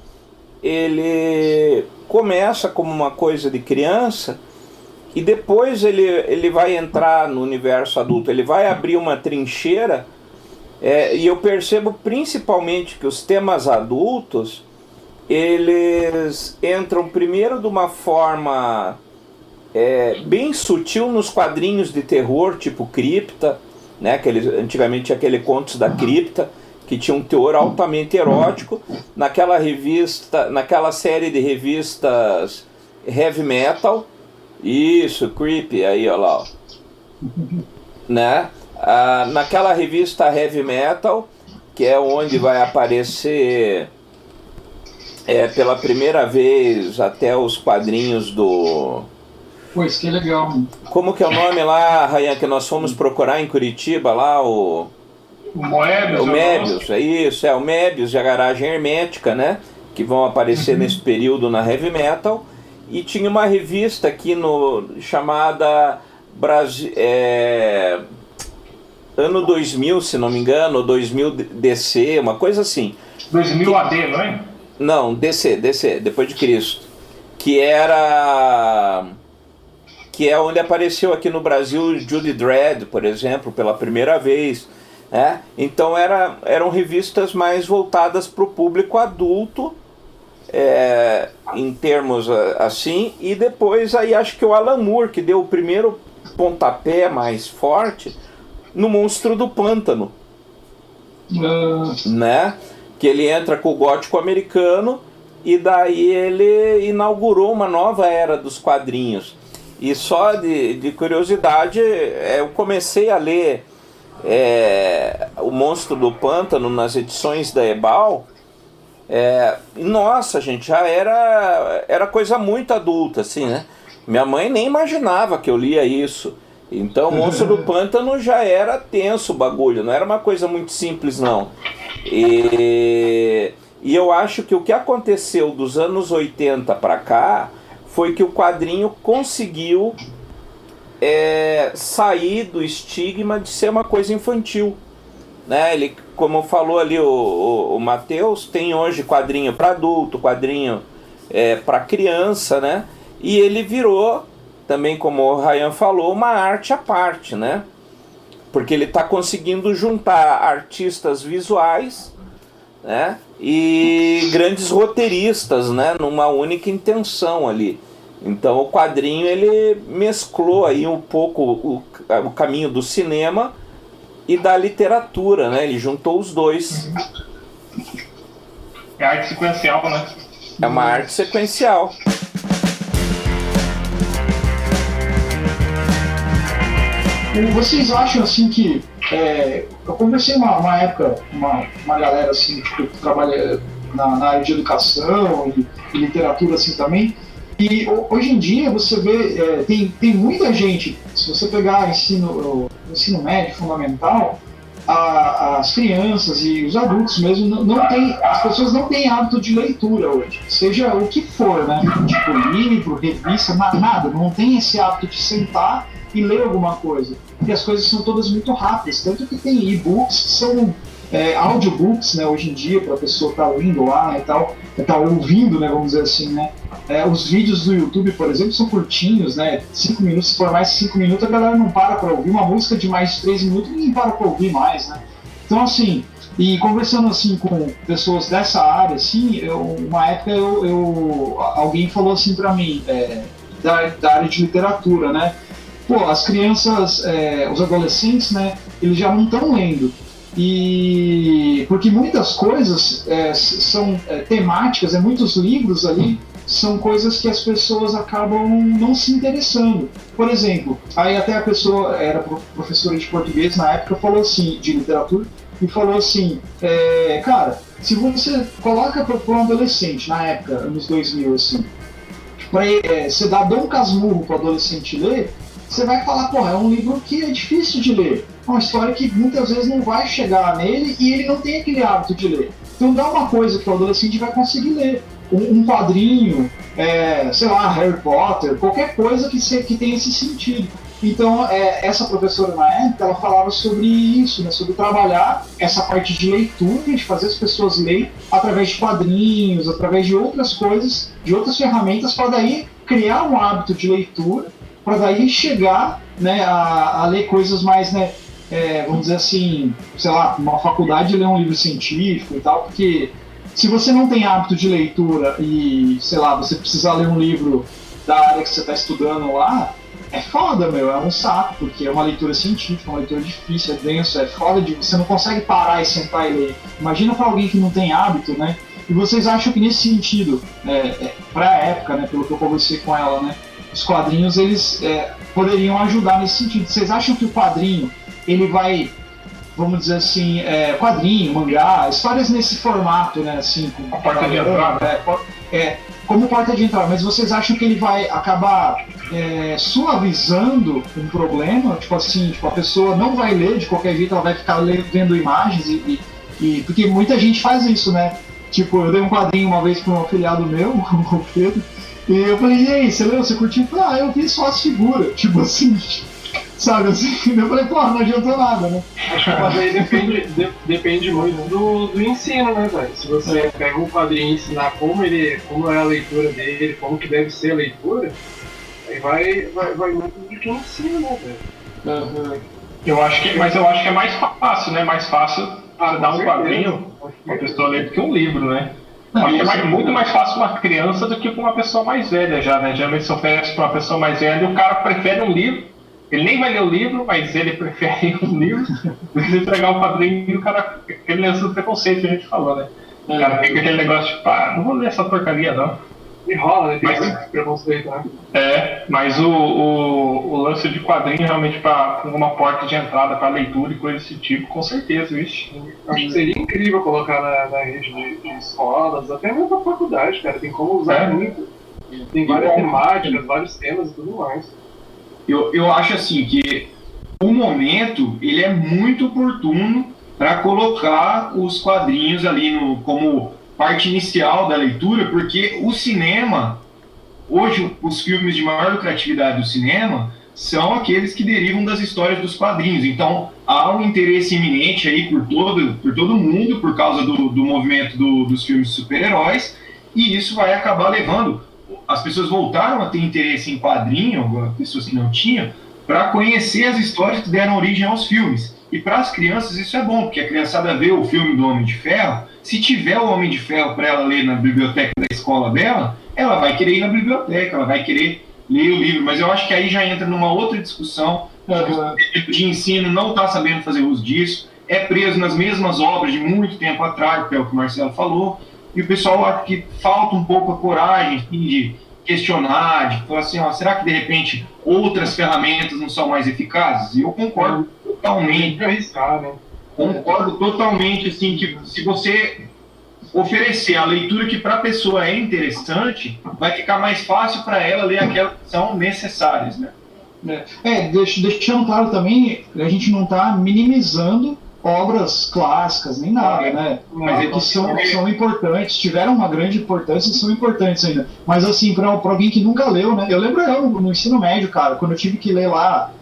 ele começa como uma coisa de criança e depois ele vai entrar no universo adulto, ele vai abrir uma trincheira, e eu percebo principalmente que os temas adultos, eles entram primeiro de uma forma bem sutil nos quadrinhos de terror, tipo Cripta, né? Antigamente tinha aquele Contos da Cripta, que tinha um teor altamente erótico, naquela série de revistas heavy metal, isso, Creepy, aí ó lá, ó. Né? Naquela revista heavy metal, que é onde vai aparecer pela primeira vez até os quadrinhos do... Pô, isso que é legal, mano. Como que é o nome lá, Rayan, que nós fomos procurar em Curitiba, lá, o Mébius, é isso, o Mébius e a Garagem Hermética, né? Que vão aparecer nesse período na Heavy Metal. E tinha uma revista aqui chamada ano 2000, se não me engano, 2000 DC, uma coisa assim. 2000 AD, não é? Não, DC, depois de Cristo. Que é onde apareceu aqui no Brasil Judy Dredd, por exemplo, pela primeira vez. Então eram revistas mais voltadas para o público adulto, em termos assim, e depois aí acho que o Alan Moore que deu o primeiro pontapé mais forte no Monstro do Pântano, né? Que ele entra com o gótico americano e daí ele inaugurou uma nova era dos quadrinhos. E só de curiosidade, eu comecei a ler o Monstro do Pântano nas edições da Ebal. Nossa, gente, já era coisa muito adulta, assim, né? Minha mãe nem imaginava que eu lia isso. Então, o Monstro do Pântano já era tenso o bagulho, não era uma coisa muito simples, não. E eu acho que o que aconteceu dos anos 80 para cá foi que o quadrinho conseguiu sair do estigma de ser uma coisa infantil, né? Ele, como falou ali o Matheus, tem hoje quadrinho para adulto, quadrinho para criança, né? E ele virou, também como o Rayan falou, uma arte à parte, né? Porque ele está conseguindo juntar artistas visuais, né? E grandes roteiristas, né? Numa única intenção ali. Então o quadrinho ele mesclou aí um pouco o caminho do cinema e da literatura, né? Ele juntou os dois. É arte sequencial, né? É uma arte sequencial. Vocês acham assim que eu conversei uma época uma galera assim que trabalha na área de educação e literatura assim também, e hoje em dia você vê tem muita gente, se você pegar ensino médio fundamental, as crianças e os adultos mesmo as pessoas não têm hábito de leitura hoje, seja o que for, né? Tipo livro, revista, nada, não tem esse hábito de sentar e ler alguma coisa. E as coisas são todas muito rápidas, tanto que tem e-books que são audiobooks, né, hoje em dia, para a pessoa estar lendo lá, né, tá ouvindo, né, vamos dizer assim, né. Os vídeos do YouTube, por exemplo, são curtinhos, né, 5 minutos, se for mais de 5 minutos, a galera não para ouvir. Uma música de mais de 3 minutos, ninguém para ouvir mais, né. Então, assim, e conversando, assim, com pessoas dessa área, assim, uma época alguém falou assim para mim, da área de literatura, né, pô, as crianças, os adolescentes, né, eles já não estão lendo. E porque muitas coisas são temáticas, muitos livros ali são coisas que as pessoas acabam não se interessando. Por exemplo, aí até a pessoa era professora de português na época, falou assim, de literatura, e falou assim, cara, se você coloca para um adolescente na época, anos 2000, assim, você dá Dom Casmurro para o adolescente ler, você vai falar, porra, é um livro que é difícil de ler. É uma história que muitas vezes não vai chegar nele e ele não tem aquele hábito de ler. Então dá uma coisa que o adolescente vai conseguir ler. Um quadrinho, sei lá, Harry Potter, qualquer coisa que tenha esse sentido. Então, essa professora na época, ela falava sobre isso, né, sobre trabalhar essa parte de leitura, de fazer as pessoas lerem através de quadrinhos, através de outras coisas, de outras ferramentas, para daí criar um hábito de leitura, para daí chegar, né, a ler coisas mais, né, vamos dizer assim, sei lá, uma faculdade ler um livro científico e tal, porque se você não tem hábito de leitura e, sei lá, você precisar ler um livro da área que você está estudando lá, é foda, meu, é um saco, porque é uma leitura científica, uma leitura difícil, é denso, é foda, você não consegue parar e sentar e ler. Imagina para alguém que não tem hábito, né? E vocês acham que nesse sentido, para a época, né, pelo que eu conversei com ela, né, os quadrinhos, eles poderiam ajudar nesse sentido. Vocês acham que o quadrinho, ele vai, vamos dizer assim, quadrinho, mangá, histórias nesse formato, né, assim, com a porta de entrada, como porta de entrada, mas vocês acham que ele vai acabar suavizando um problema? Tipo assim, a pessoa não vai ler de qualquer jeito, ela vai ficar vendo imagens porque muita gente faz isso, né? Tipo, eu dei um quadrinho uma vez para um afiliado meu, o Pedro, e eu falei, e aí, você leu, você curtiu? Ele falou, eu vi só as figuras, tipo assim, sabe assim? Eu falei, pô, não adiantou nada, né? Acho que mas aí depende muito do ensino, né, velho? Se você pega um quadrinho e ensinar como é a leitura dele, como que deve ser a leitura, aí vai muito do que ensina, né, velho? Uhum. Eu acho que é mais fácil, né? Mais fácil dar um quadrinho pra pessoa ler do que um livro, né? Acho que é muito mais fácil uma criança do que para uma pessoa mais velha já, né? Geralmente se oferece para uma pessoa mais velha e o cara prefere um livro. Ele nem vai ler o livro, mas ele prefere um livro do que entregar um quadrinho e o cara, aquele lance do preconceito que a gente falou, né? O cara fica aquele negócio tipo, não vou ler essa porcaria não. E rola, né? Tem esse preconceito, né? Mas o lance de quadrinho realmente para uma porta de entrada para leitura e coisa desse tipo, com certeza, vixe. Acho que seria incrível colocar na rede de escolas, até mesmo na faculdade, cara. Tem como usar muito. Tem várias temáticas, vários temas e tudo mais. Eu acho assim que o momento ele é muito oportuno para colocar os quadrinhos ali como parte inicial da leitura, porque o cinema, hoje os filmes de maior lucratividade do cinema são aqueles que derivam das histórias dos quadrinhos. Então há um interesse iminente aí por todo mundo por causa do movimento dos filmes de super-heróis, e isso vai acabar levando. As pessoas voltaram a ter interesse em quadrinho, pessoas que não tinham, para conhecer as histórias que deram origem aos filmes. E para as crianças isso é bom, porque a criançada vê o filme do Homem de Ferro, se tiver o Homem de Ferro para ela ler na biblioteca da escola dela, ela vai querer ir na biblioteca, ela vai querer ler o livro. Mas eu acho que aí já entra numa outra discussão, o de ensino não está sabendo fazer uso disso, é preso nas mesmas obras de muito tempo atrás, que é o que o Marcelo falou, e o pessoal acha que falta um pouco a coragem de questionar, de falar assim, será que de repente outras ferramentas não são mais eficazes? E eu concordo totalmente. Arriscar, né? Concordo totalmente, assim, que se você oferecer a leitura que para a pessoa é interessante, vai ficar mais fácil para ela ler aquelas que são necessárias, né? Deixando claro também, a gente não está minimizando obras clássicas, nem nada, né? Mas Que são importantes, tiveram uma grande importância e são importantes ainda. Mas assim, pra alguém que nunca leu, né? Eu lembro no ensino médio, cara, quando eu tive que ler lá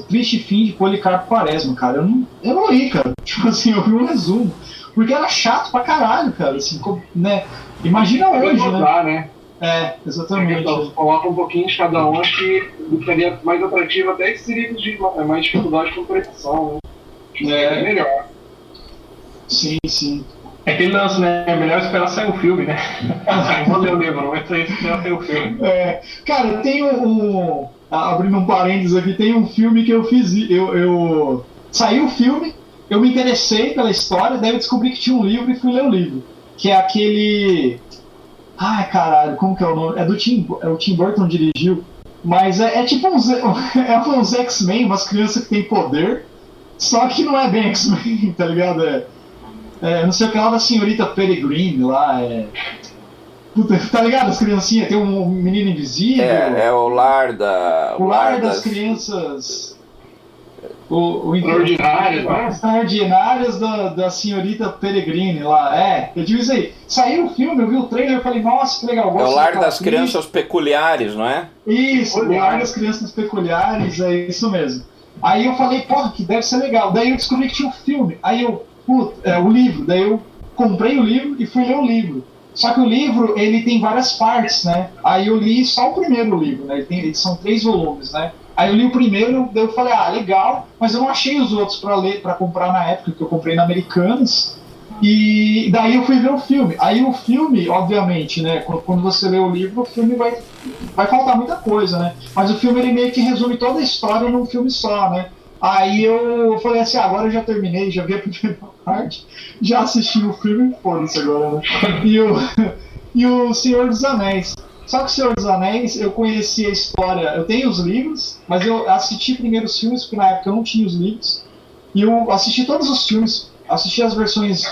Triste Fim de Policarpo Quaresma, cara, eu não li, cara. Tipo assim, eu vi um resumo. Porque era chato pra caralho, cara, assim, né? Imagina hoje, né? Exatamente. Então, coloca um pouquinho de cada um, acho que ficaria mais atrativo até esses livros de mais dificuldade de compreensão, né? É melhor. Sim, sim. É aquele lance, né? É melhor esperar sair o filme, né? Não vou ler o livro, não vai esperar sair o filme. Cara, tem abrindo um parênteses aqui, tem um filme que eu fiz. Saiu o filme, eu me interessei pela história, daí eu descobri que tinha um livro e fui ler o livro. Que é aquele. Ai, caralho, como que é o nome? O Tim Burton dirigiu. Mas é tipo uns X-Men, umas crianças que têm poder. Só que não é bem X-Men, tá ligado? Não sei o que lá da senhorita Peregrine lá. Puta, tá ligado? As criancinhas, tem um menino invisível. É o lar da. O lar das crianças. Extraordinárias da senhorita Peregrine lá. Eu digo isso aí. Saiu o filme, eu vi o trailer e falei, nossa, que legal. É o lar das crianças peculiares, não é? Isso, o lar das crianças peculiares, é isso mesmo. Aí eu falei, porra, que deve ser legal. Daí eu descobri que tinha um filme. Aí o livro. Daí eu comprei o livro e fui ler o livro. Só que o livro, ele tem várias partes, né? Aí eu li só o primeiro livro, né? São 3 volumes, né? Aí eu li o primeiro, daí eu falei, legal, mas eu não achei os outros pra ler, para comprar na época, que eu comprei na Americanas. E daí eu fui ver o filme. Aí o filme, obviamente, né? Quando você lê o livro, o filme vai faltar muita coisa, né? Mas o filme, ele meio que resume toda a história num filme só, né? Aí eu falei assim, agora eu já terminei, já vi a primeira parte, já assisti o filme, foda-se agora, né? E o Senhor dos Anéis. Só que o Senhor dos Anéis, eu conheci a história, eu tenho os livros, mas eu assisti primeiro os filmes, porque na época eu não tinha os livros, e eu assisti todos os filmes, assisti as versões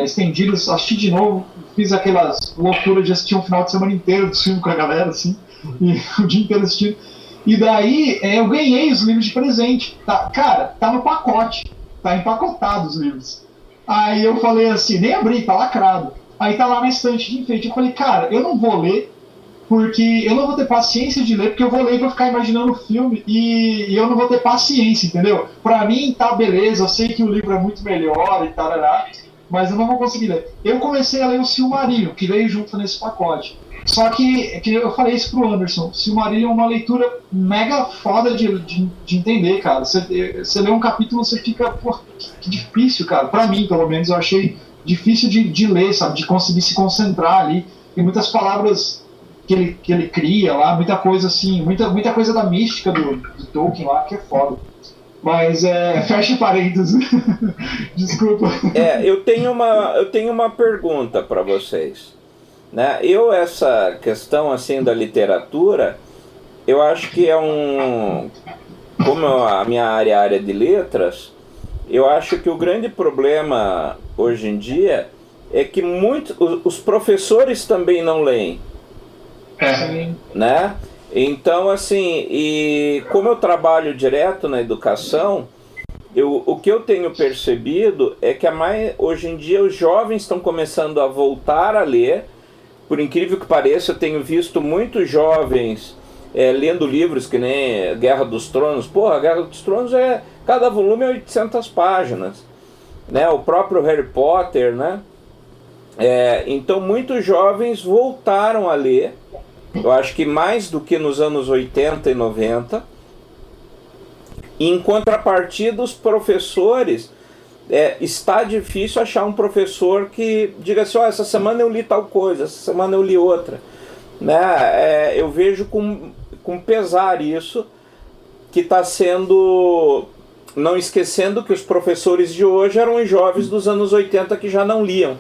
estendidas, assisti de novo, fiz aquelas loucuras de assistir um final de semana inteiro dos filmes com a galera, assim, e o dia inteiro assistindo. E daí eu ganhei os livros de presente. Cara, tá no pacote, tá empacotado os livros. Aí eu falei assim, nem abri, tá lacrado. Aí tá lá na estante de enfeite. Eu falei, cara, eu não vou ler, porque eu não vou ter paciência de ler, porque eu vou ler e vou ficar imaginando o filme e eu não vou ter paciência, entendeu? Pra mim tá beleza, eu sei que o livro é muito melhor e tarará, mas eu não vou conseguir ler. Eu comecei a ler o Silmarillion, que veio junto nesse pacote. Só que eu falei isso pro Anderson, Silmarillion é uma leitura mega foda de entender, cara. Você lê um capítulo, você fica, pô, que difícil, cara. Pra mim, pelo menos, eu achei difícil de ler, sabe? De conseguir se concentrar ali. Tem muitas palavras que ele cria lá, muita coisa assim, muita coisa da mística do Tolkien lá, que é foda. Mas fecha parênteses. Desculpa. Eu tenho uma pergunta para vocês. Né? Essa questão assim da literatura, eu acho que como a minha área de letras, eu acho que o grande problema hoje em dia é que os professores também não leem. Né? Então, assim, e como eu trabalho direto na educação, o que eu tenho percebido é que hoje em dia os jovens estão começando a voltar a ler. Por incrível que pareça, eu tenho visto muitos jovens lendo livros que nem Guerra dos Tronos. Porra, Guerra dos Tronos cada volume é 800 páginas. Né? O próprio Harry Potter, né? Então muitos jovens voltaram a ler. Eu acho que mais do que nos anos 80 e 90. E em contrapartida, os professores... está difícil achar um professor que diga assim, essa semana eu li tal coisa, essa semana eu li outra, né? Eu vejo com pesar isso, que está sendo, não esquecendo que os professores de hoje eram os jovens dos anos 80 que já não liam.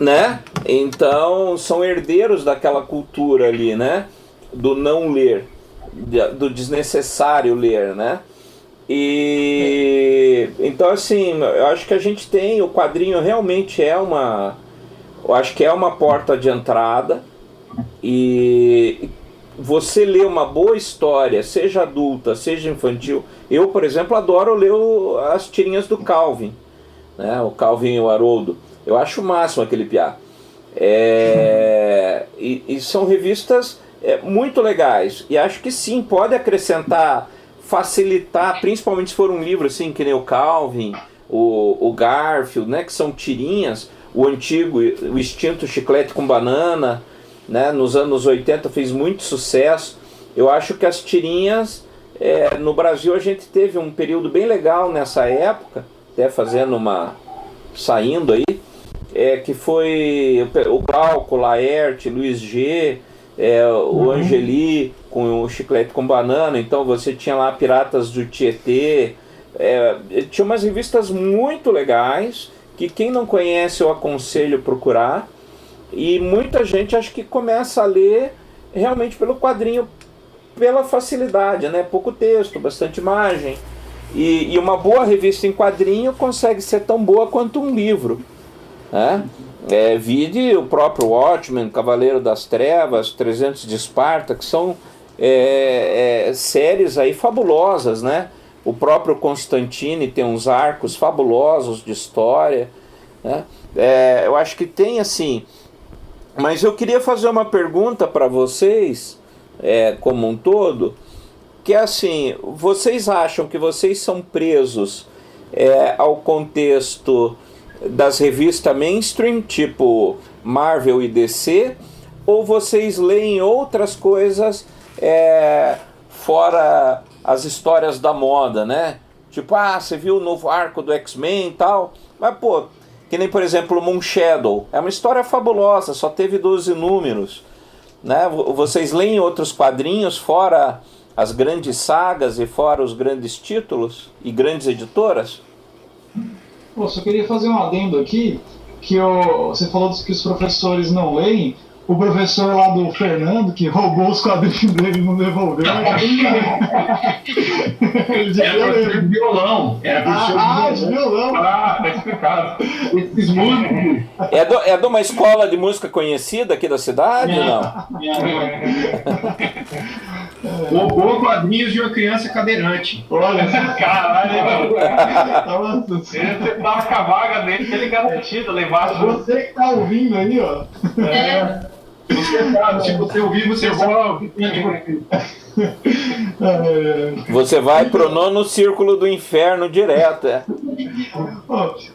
Né? Então são herdeiros daquela cultura ali, né? Do não ler, do desnecessário ler, né? E então assim, eu acho que a gente tem, o quadrinho realmente eu acho que é uma porta de entrada, e você lê uma boa história, seja adulta, seja infantil. Eu, por exemplo, adoro ler as tirinhas do Calvin, né? O Calvin e o Haroldo. Eu acho o máximo aquele piá. E são revistas muito legais. E acho que sim, pode acrescentar, facilitar, principalmente se for um livro assim, que nem o Calvin, o Garfield, né? Que são tirinhas. O antigo, o extinto Chiclete com Banana, né? Nos anos 80 fez muito sucesso. Eu acho que as tirinhas, no Brasil a gente teve um período bem legal nessa época, até saindo aí, que foi o Glauco, Laerte, Luiz G, o Angeli com o Chiclete com Banana. Então você tinha lá Piratas do Tietê, tinha umas revistas muito legais, que quem não conhece eu aconselho procurar, e muita gente acho que começa a ler realmente pelo quadrinho, pela facilidade, né? Pouco texto, bastante imagem, e uma boa revista em quadrinho consegue ser tão boa quanto um livro, né? Vide o próprio Watchmen, Cavaleiro das Trevas, 300 de Esparta, que são séries aí fabulosas, né? O próprio Constantine tem uns arcos fabulosos de história, né? Eu acho que tem assim. Mas eu queria fazer uma pergunta para vocês, como um todo, que é assim: vocês acham que vocês são presos ao contexto das revistas mainstream, tipo Marvel e DC, ou vocês leem outras coisas fora as histórias da moda, né? Tipo, você viu o novo arco do X-Men e tal, mas pô, que nem por exemplo o Moonshadow, é uma história fabulosa, só teve 12 números, né? Vocês leem outros quadrinhos fora as grandes sagas e fora os grandes títulos e grandes editoras? Pô, só queria fazer um adendo aqui, que você falou que os professores não leem. O professor lá do Fernando, que roubou os quadrinhos dele e não devolveu. Ele era professor de violão. Era professor de violão. Tá explicado. Esses músicos. É de uma escola de música conhecida aqui da cidade, não? Roubou quadrinhos de uma criança cadeirante. Olha, caralho, você tava com a vaga dele, ele garantido lá embaixo. Você que tá ouvindo aí, ó. Você sabe, se você ouvir, você volta. Você vai pro nono círculo do inferno direto,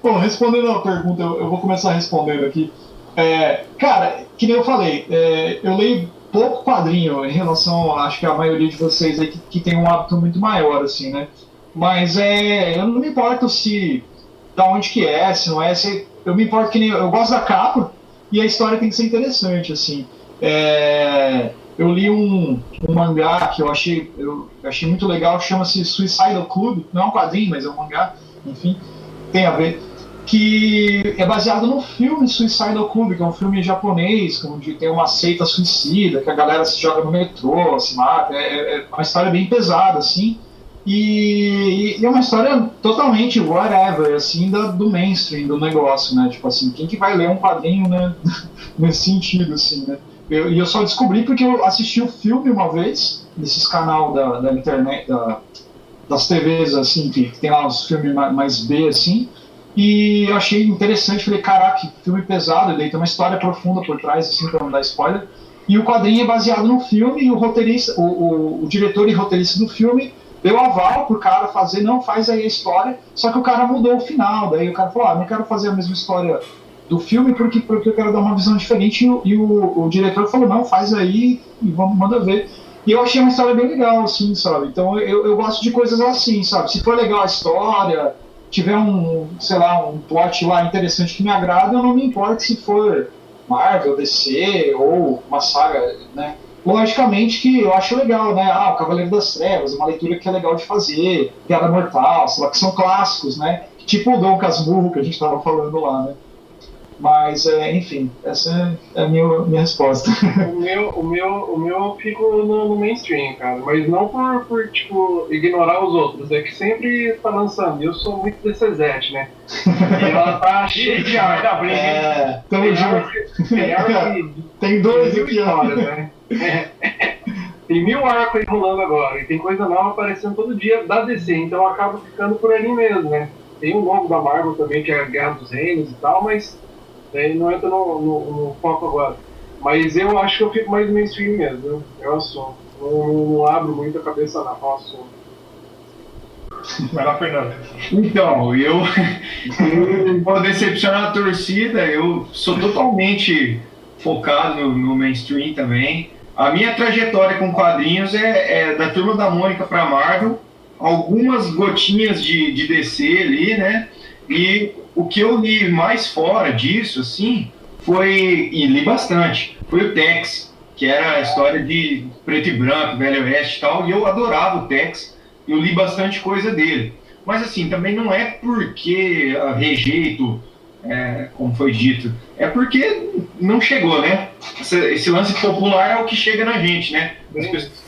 Bom, respondendo a pergunta, eu vou começar respondendo aqui. Cara, que nem eu falei, eu leio pouco quadrinho em relação, acho que a maioria de vocês aí que tem um hábito muito maior, assim, né? Mas eu não me importo da onde que se não eu me importo que nem eu gosto da capa. E a história tem que ser interessante, assim. Eu li um mangá que eu achei muito legal, que chama-se Suicidal Club. Não é um quadrinho, mas é um mangá, enfim, tem a ver. Que é baseado no filme Suicidal Club, que é um filme japonês, onde tem uma seita suicida, que a galera se joga no metrô, se mata. É uma história bem pesada, assim. E é uma história totalmente whatever, assim, do mainstream do negócio, né? Tipo assim, quem que vai ler um quadrinho, né? Nesse sentido, assim, né? E eu só descobri porque eu assisti o filme uma vez, nesses canal da internet, das TVs, assim, que tem lá os filmes mais B, assim, e eu achei interessante, falei, caraca, que filme pesado, e daí tem uma história profunda por trás, assim, pra não dar spoiler. E o quadrinho é baseado no filme, e o roteirista, o diretor e roteirista do filme deu aval pro cara fazer, não, faz aí a história, só que o cara mudou o final, daí o cara falou, não quero fazer a mesma história do filme porque eu quero dar uma visão diferente, e o diretor falou, não, faz aí e manda ver. E eu achei uma história bem legal, assim, sabe? Então eu gosto de coisas assim, sabe? Se for legal a história, tiver um plot lá interessante que me agrada, eu não me importo se for Marvel, DC ou uma saga, né? Logicamente que eu acho legal, né? O Cavaleiro das Trevas, uma leitura que é legal de fazer, Piada Mortal, sei lá, que são clássicos, né? Tipo o Dom Casmurro que a gente estava falando lá, né? Mas, enfim, essa é a minha resposta. O meu eu fico no mainstream, cara, mas não por tipo, ignorar os outros, é que sempre tá lançando, eu sou muito DCZ, né? E ela tá cheia de ar da briga. Tem dois aqui, ó. Né? tem 1000 arcos aí rolando agora, e tem coisa nova aparecendo todo dia da DC, então eu acabo ficando por ali mesmo, né? Tem um novo da Marvel também, que é a Guerra dos Reinos e tal, mas daí não entra no foco agora. Mas eu acho que eu fico mais mainstream mesmo, é o assunto. Não abro muito a cabeça não, assunto. Vai lá, Fernando. Então, eu vou decepcionar a torcida, eu sou totalmente focado no mainstream também. A minha trajetória com quadrinhos é da Turma da Mônica para Marvel, algumas gotinhas de DC ali, né? E o que eu li mais fora disso, assim, e li bastante, foi o Tex, que era a história de preto e branco, Velho Oeste e tal, e eu adorava o Tex, eu li bastante coisa dele. Mas assim, também não é porque rejeito, como foi dito, é porque não chegou, né? Esse lance popular é o que chega na gente, né?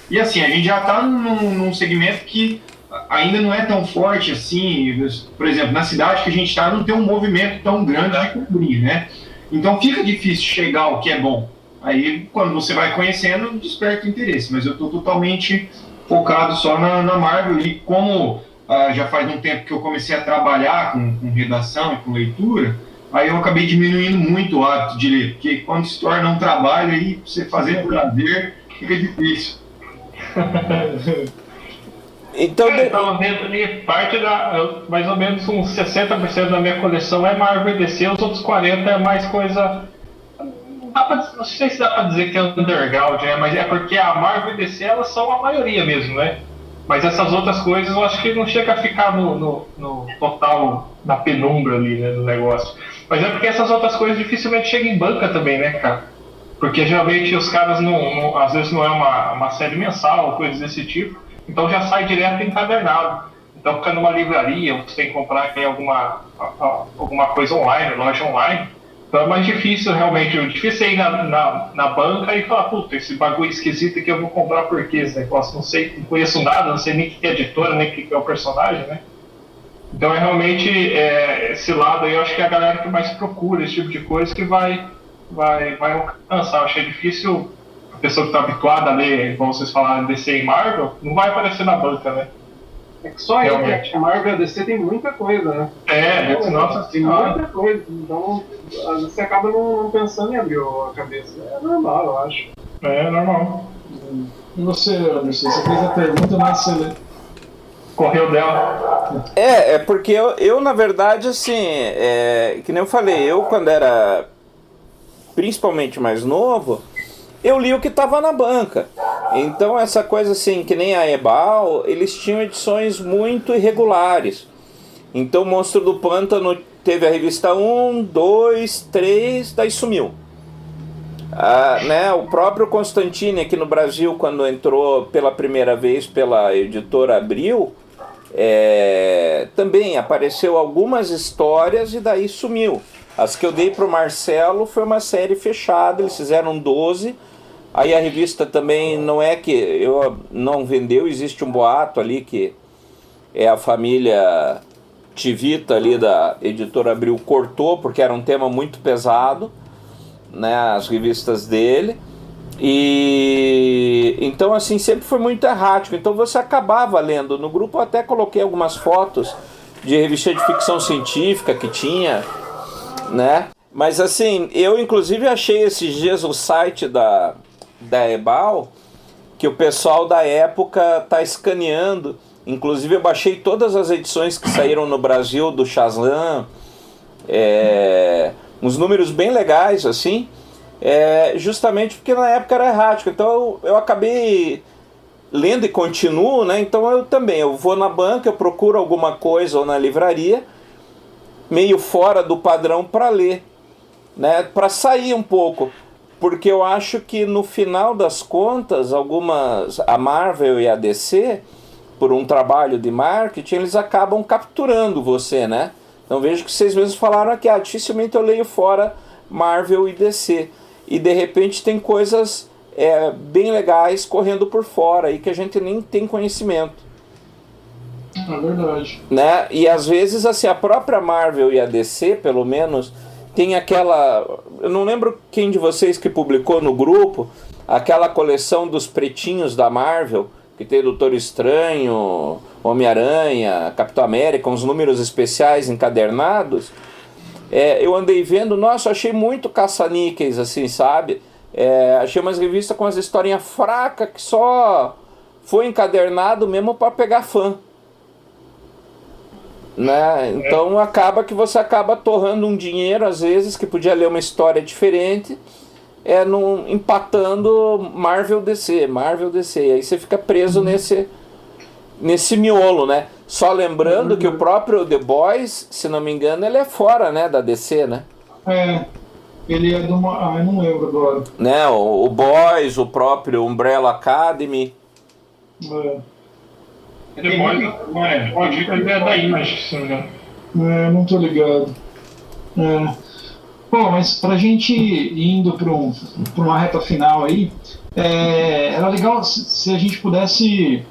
E assim, a gente já tá num segmento que ainda não é tão forte assim. Por exemplo, na cidade que a gente tá, não tem um movimento tão grande de cobrir, né? Então fica difícil chegar ao que é bom. Aí, quando você vai conhecendo, desperta o interesse. Mas eu tô totalmente focado só na Marvel. E como já faz um tempo que eu comecei a trabalhar com redação e com leitura, aí eu acabei diminuindo muito o hábito de ler, porque quando se torna um trabalho, aí você fazer por lazer fica difícil. Então, Então, parte mais ou menos uns 60% da minha coleção é Marvel e DC, os outros 40% é mais coisa. Não sei se dá pra dizer que é underground, né? Mas é porque a Marvel e DC elas são a maioria mesmo, né? Mas essas outras coisas eu acho que não chega a ficar no total, na penumbra ali, né, do negócio. Mas é porque essas outras coisas dificilmente chegam em banca também, né, cara? Porque geralmente os caras às vezes não é uma série mensal ou coisas desse tipo, então já sai direto encadernado. Então fica numa livraria, você tem que comprar alguma coisa online, loja online. Então é mais difícil realmente, difícil ir na banca e falar, puta, esse bagulho esquisito que eu vou comprar por quê esse negócio? Não sei, não conheço nada, não sei nem o que é editora, nem o que é o personagem, né? Então é realmente esse lado aí, eu acho que é a galera que mais procura esse tipo de coisa que vai alcançar. Eu achei difícil, a pessoa que está habituada a ler, como vocês falaram, DC e Marvel, não vai aparecer na banca, né? É que só aí, a Marvel e a DC tem muita coisa, né? Nossa, tem muita coisa. Então, você acaba não pensando em abrir a cabeça. É normal, eu acho. É normal. E você, Anderson? Você fez a pergunta, mas você correu dela. É porque eu na verdade, assim, que nem eu falei, eu quando era principalmente mais novo, eu li o que estava na banca. Então essa coisa assim, que nem a Ebal, eles tinham edições muito irregulares. Então o Monstro do Pântano teve a revista 1, 2, 3, daí sumiu. Né, o próprio Constantine aqui no Brasil, quando entrou pela primeira vez pela editora Abril, também apareceu algumas histórias e daí sumiu. As que eu dei para o Marcelo foi uma série fechada, eles fizeram 12. Aí a revista também não é que eu não vendeu, existe um boato ali que a família Tivita ali da editora Abril cortou porque era um tema muito pesado, né, as revistas dele. E então assim sempre foi muito errático. Então você acabava lendo no grupo, eu até coloquei algumas fotos de revista de ficção científica que tinha, né? Mas assim, eu inclusive achei esses dias o site da Ebal, que o pessoal da época tá escaneando. Inclusive eu baixei todas as edições que saíram no Brasil do Shazam, uns números bem legais assim, justamente porque na época era errático. Então eu acabei lendo e continuo, né? Então eu vou na banca, eu procuro alguma coisa ou na livraria meio fora do padrão para ler, né? Para sair um pouco, porque eu acho que no final das contas a Marvel e a DC, por um trabalho de marketing, eles acabam capturando você, né? Então vejo que vocês mesmos falaram aqui, dificilmente eu leio fora Marvel e DC, e de repente tem coisas bem legais correndo por fora aí que a gente nem tem conhecimento. É verdade. Né? E às vezes assim, a própria Marvel e a DC, pelo menos, tem aquela... Eu não lembro quem de vocês que publicou no grupo, aquela coleção dos pretinhos da Marvel, que tem Doutor Estranho, Homem-Aranha, Capitão América, uns números especiais encadernados, eu andei vendo, nossa, achei muito caça-níqueis, assim, sabe? Achei umas revistas com as historinhas fracas que só foi encadernado mesmo para pegar fã. Né? Então acaba que você acaba torrando um dinheiro, às vezes, que podia ler uma história diferente, empatando Marvel DC. E aí você fica preso nesse miolo, né? Só lembrando que o próprio The Boys, se não me engano, ele é fora, né, da DC, né? Ele é de uma... eu não lembro agora. Né? O Boys, o próprio Umbrella Academy. Ele é da Image, se não me engano. Não tô ligado. Bom, mas pra gente ir indo pra uma reta final aí, era legal se a gente pudesse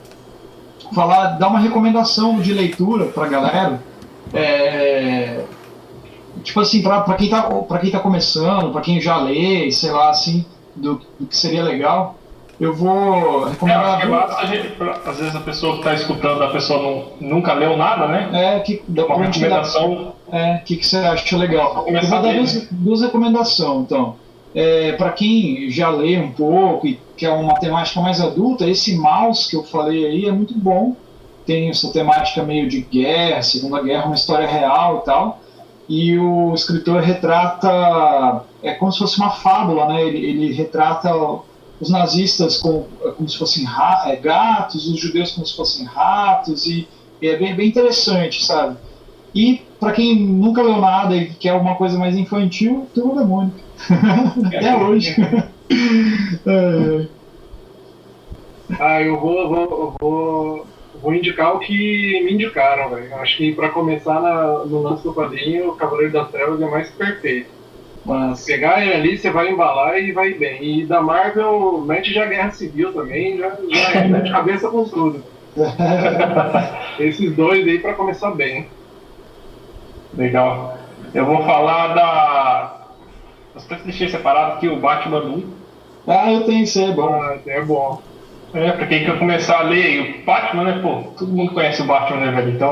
dar uma recomendação de leitura pra galera, tipo assim, pra quem tá começando, pra quem já lê, sei lá, assim, do que seria legal. Eu vou recomendar. Às vezes a pessoa que está escutando, a pessoa nunca leu nada, né? Uma recomendação. O que você acha legal? Eu vou dar duas recomendações, então. Para quem já lê um pouco e quer uma temática mais adulta, esse Maus que eu falei aí é muito bom. Tem essa temática meio de guerra, Segunda Guerra, uma história real e tal. E o escritor retrata, como se fosse uma fábula, né? Ele retrata os nazistas como se fossem gatos, os judeus como se fossem ratos, e é bem interessante, sabe? E para quem nunca leu nada e quer uma coisa mais infantil, Turma da Mônica. Até hoje. Eu vou indicar o que me indicaram, velho. Acho que para começar no lance do quadrinho, o Cavaleiro das Trevas é mais perfeito. Mas pegar ele ali, você vai embalar e vai bem. E da Marvel, mete já Guerra Civil também, já mete cabeça com tudo. Esses dois aí pra começar bem. Legal. Eu vou falar eu deixei separado aqui o Batman 1. Eu tenho isso aí, é bom. É bom. Pra quem quer começar a ler o Batman, né? Pô, todo mundo conhece o Batman, né, velho? Então,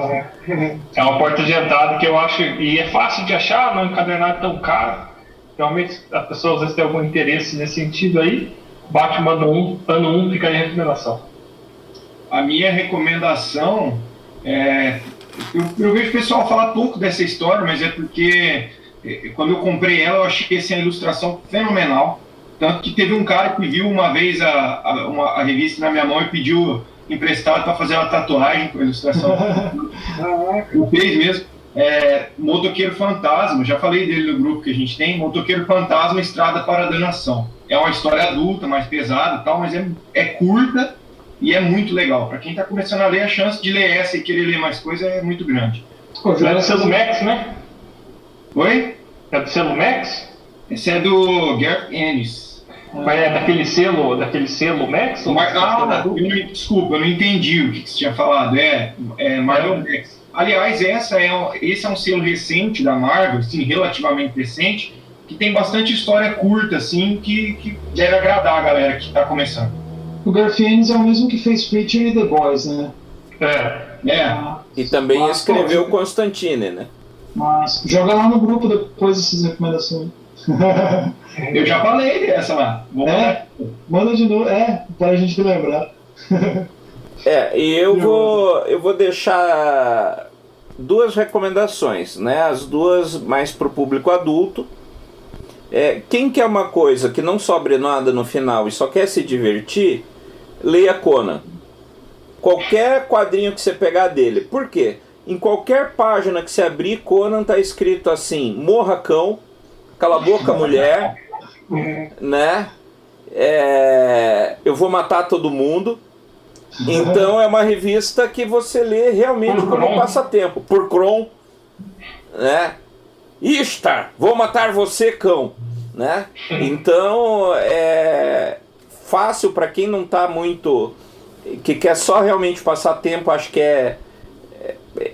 é uma porta de entrada que eu acho. E é fácil de achar, não é encadernado tão caro. Realmente as pessoas às vezes têm algum interesse nesse sentido aí. Batman ano 1 fica aí a recomendação. A minha recomendação eu vejo o pessoal falar pouco dessa história, mas é porque quando eu comprei ela eu achei essa ilustração fenomenal. Tanto que teve um cara que viu uma vez a revista na minha mão e pediu emprestado para fazer uma tatuagem com a ilustração. Eu fiz mesmo. Motoqueiro Fantasma, já falei dele no grupo que a gente tem. Motoqueiro Fantasma, Estrada para a Danação. É uma história adulta, mais pesada e tal, mas é curta e é muito legal. Para quem está começando a ler, a chance de ler essa e querer ler mais coisa é muito grande. É do selo Max, né? Oi? É do selo Max? Esse é do Garth Ennis. Mas é daquele selo Max? Desculpa, eu não entendi o que você tinha falado. Marvel Max. Aliás, esse é um selo recente da Marvel, assim, relativamente recente, que tem bastante história curta, assim, que deve agradar a galera que está começando. O Garth Ennis é o mesmo que fez Preacher e The Boys, né? E também escreveu Constantine, né? Mas joga lá no grupo depois dessas recomendações. Eu já falei dessa lá. Manda de novo, para a gente lembrar. E eu vou deixar duas recomendações, né? As duas mais para o público adulto. Quem quer uma coisa que não sobre nada no final e só quer se divertir, leia Conan. Qualquer quadrinho que você pegar dele. Por quê? Em qualquer página que você abrir, Conan tá escrito assim: morra cão, cala a boca mulher, né? Eu vou matar todo mundo. Então é uma revista que você lê realmente como um passatempo. Por Kron, né? Ishtar, vou matar você, cão, né? Então é fácil para quem não tá muito, que quer só realmente passar tempo. Acho que é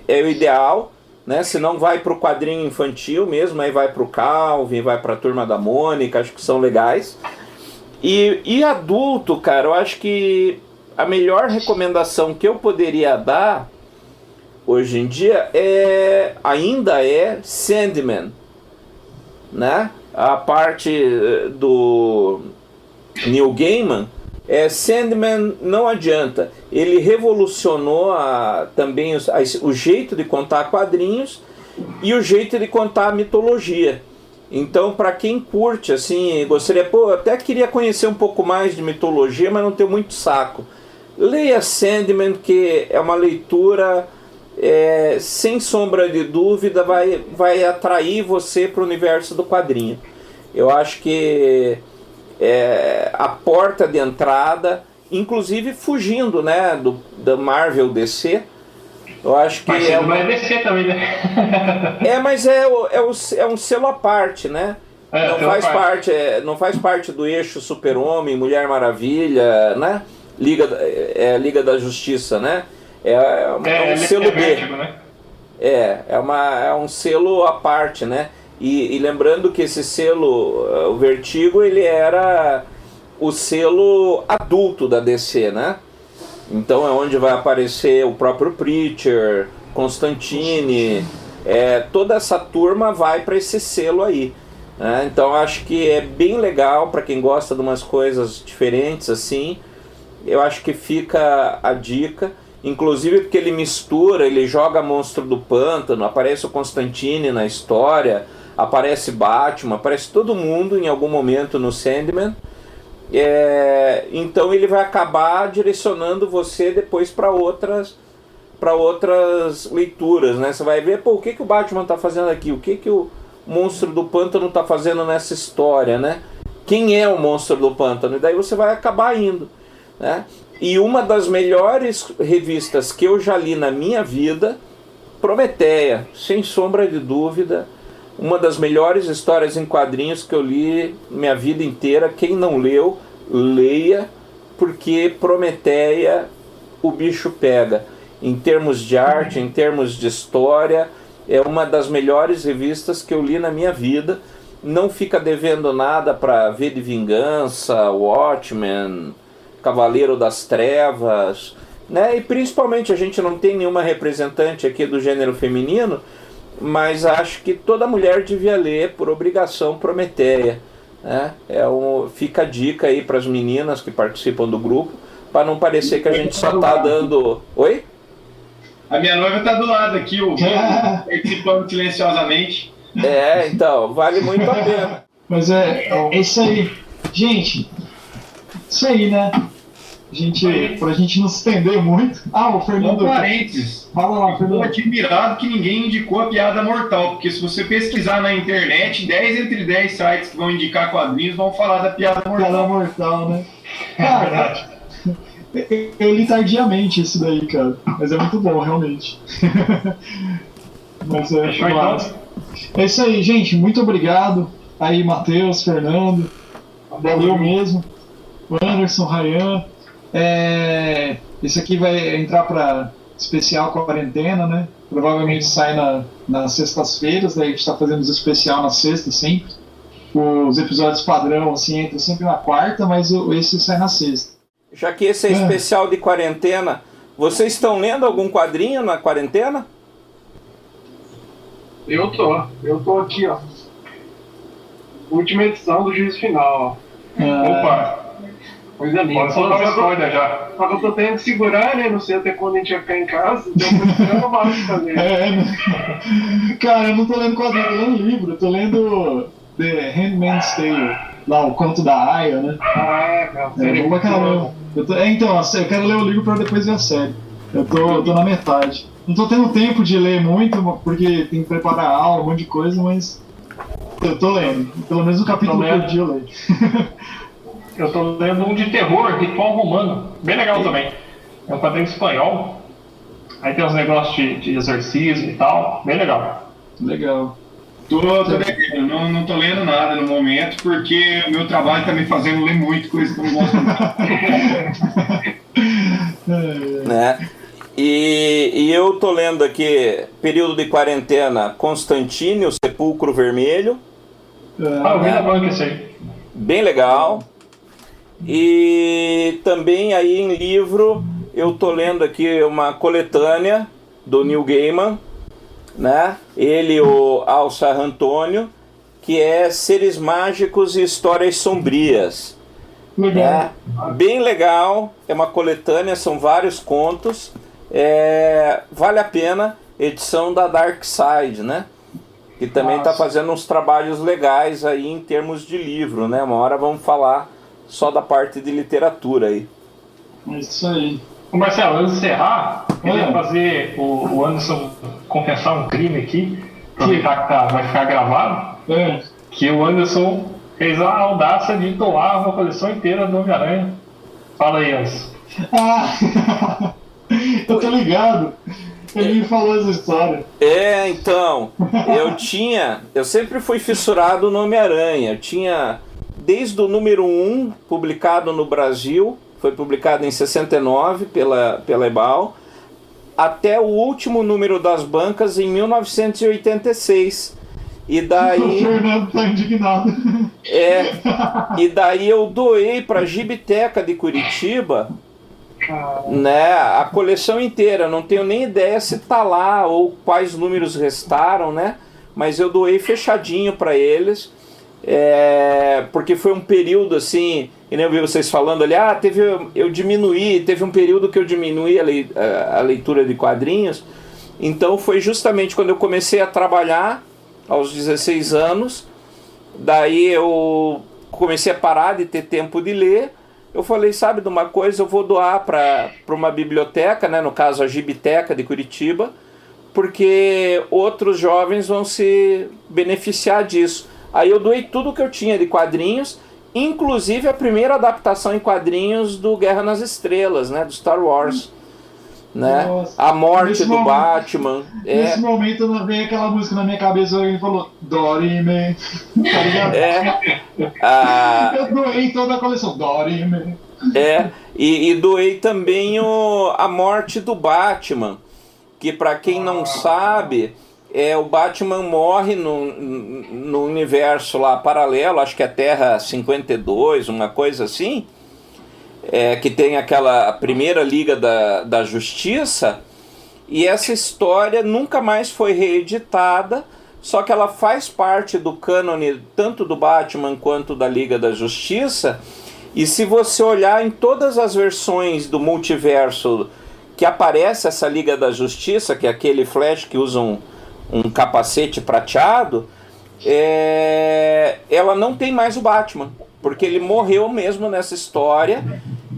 o ideal, né? Se não, vai pro quadrinho infantil mesmo, aí vai pro Calvin, vai pra Turma da Mônica, acho que são legais. E adulto, cara, eu acho que a melhor recomendação que eu poderia dar hoje em dia ainda é Sandman, né? A parte do Neil Gaiman, Sandman não adianta. Ele revolucionou também o jeito de contar quadrinhos e o jeito de contar a mitologia. Então, para quem curte, assim, gostaria, até queria conhecer um pouco mais de mitologia, mas não tenho muito saco. Leia Sandman, que é uma leitura, sem sombra de dúvida, vai atrair você para o universo do quadrinho. Eu acho que a porta de entrada, inclusive fugindo, né, da Marvel DC. Eu acho que mas vai descer também, né? Mas é um selo à parte, né? Não faz parte do eixo Super-Homem, Mulher Maravilha, né? Liga da Justiça, né? É um selo B. Vértigo, né? É um selo à parte, né? E lembrando que esse selo, o Vertigo, ele era o selo adulto da DC, né? Então é onde vai aparecer o próprio Preacher, Constantine, toda essa turma vai para esse selo aí, né? Então acho que é bem legal para quem gosta de umas coisas diferentes assim. Eu acho que fica a dica, inclusive porque ele joga Monstro do Pântano, aparece o Constantine na história, aparece Batman, aparece todo mundo em algum momento no Sandman. Então ele vai acabar direcionando você depois para outras leituras, né? Você vai ver, o que o Batman está fazendo aqui, o que o Monstro do Pântano está fazendo nessa história, né? Quem é o Monstro do Pântano? E daí você vai acabar indo, né? E uma das melhores revistas que eu já li na minha vida, Prometeia, sem sombra de dúvida, uma das melhores histórias em quadrinhos que eu li minha vida inteira. Quem não leu, leia, porque Prometeia o bicho pega. Em termos de arte, em termos de história, é uma das melhores revistas que eu li na minha vida. Não fica devendo nada para V de Vingança, Watchmen, Cavaleiro das Trevas, né? E principalmente a gente não tem nenhuma representante aqui do gênero feminino, mas acho que toda mulher devia ler por obrigação Prometeia, né? Fica a dica aí para as meninas que participam do grupo, para não parecer que a gente só está dando... Oi? A minha noiva está do lado aqui, participando silenciosamente. Então, vale muito a pena. Mas é isso aí. Gente, isso aí, né? Pra gente não se estender muito. O Fernando... parênteses. Fala lá, Fernando. Estou admirado que ninguém indicou a Piada Mortal, porque se você pesquisar na internet, 10 entre 10 sites que vão indicar quadrinhos vão falar da Piada Mortal. Piada Mortal, né? Cara, eu li tardiamente esse daí, cara. Mas é muito bom, realmente. Mas é isso aí, gente. Muito obrigado. Aí, Matheus, Fernando. Valeu mesmo. Anderson, Ryan. Esse aqui vai entrar para especial quarentena, né? Provavelmente sai nas sextas-feiras. Daí a gente está fazendo os especial na sexta sempre. Os episódios padrão, assim, entram sempre na quarta, mas esse sai na sexta. Já que esse é especial de quarentena, vocês estão lendo algum quadrinho na quarentena? Eu tô aqui, ó. Última edição do Juízo Final, ó. Opa! Coisa linda. Pode soltar uma spoiler já. Só que eu tô tendo que segurar, né? Não sei até quando a gente vai ficar em casa, então eu tô esperando mais também. Cara, eu não tô lendo quadrinho, eu tô lendo livro, eu tô lendo The Handmaid's Tale, lá o conto da Aya, né? Cara, bom pra caramba. Então, eu quero ler o livro pra depois ver a série. Eu tô na metade. Não tô tendo tempo de ler muito, porque tem que preparar aula, um monte de coisa, mas eu tô lendo. Pelo menos um capítulo por dia eu leio. Eu tô lendo um de terror, Ritual Romano. Bem legal também. É um quadrinho espanhol. Aí tem uns negócios de exorcismo e tal. Bem legal. Legal. Tô devendo, não tô lendo nada no momento, porque o meu trabalho tá me fazendo ler muito coisa que eu não gosto de né? E eu tô lendo aqui, período de quarentena, Constantine, o Sepulcro Vermelho. Eu vi na banca isso aí. Bem legal. E também aí em livro eu tô lendo aqui uma coletânea do Neil Gaiman, né? Ele e o Al Sarrantônio, que é Seres Mágicos e Histórias Sombrias. Legal. Bem legal, é uma coletânea, são vários contos, vale a pena, edição da Dark Side, né? Que também está fazendo uns trabalhos legais aí em termos de livro, né? Uma hora vamos falar só da parte de literatura aí. Isso aí. Ô Marcelo, antes de encerrar, queria fazer o Anderson confessar um crime aqui, aproveitar que vai ficar gravado, que o Anderson fez a audácia de doar uma coleção inteira do Homem-Aranha. Fala aí, Anderson. Eu tô ligado. Ele me falou essa história. Então, eu sempre fui fissurado no Homem-Aranha. Eu tinha, desde o número 1, publicado no Brasil, foi publicado em 69 pela Ebal, até o último número das bancas em 1986. E daí... O Fernando tá indignado. E daí eu doei para a Gibiteca de Curitiba, né, a coleção inteira. Não tenho nem ideia se tá lá ou quais números restaram, né? Mas eu doei fechadinho para eles, porque foi um período assim, e nem eu vi vocês falando ali, teve um período que eu diminuí a leitura de quadrinhos. Então foi justamente quando eu comecei a trabalhar aos 16 anos, daí eu comecei a parar de ter tempo de ler. Eu falei, sabe de uma coisa, eu vou doar para uma biblioteca, né, no caso a Gibiteca de Curitiba, porque outros jovens vão se beneficiar disso. Aí eu doei tudo que eu tinha de quadrinhos, inclusive a primeira adaptação em quadrinhos do Guerra nas Estrelas, né, do Star Wars. Né? A morte do Batman. Nesse momento veio aquela música na minha cabeça e ele falou Dorime. Tá ligado? Eu doei toda a coleção Dorime. E doei também a morte do Batman, que para quem não sabe, o Batman morre no universo lá paralelo, acho que é Terra 52, uma coisa assim. Que tem aquela primeira Liga da Justiça, e essa história nunca mais foi reeditada, só que ela faz parte do cânone tanto do Batman quanto da Liga da Justiça. E se você olhar em todas as versões do multiverso que aparece essa Liga da Justiça, que é aquele Flash que usa um capacete prateado, ela não tem mais o Batman, porque ele morreu mesmo nessa história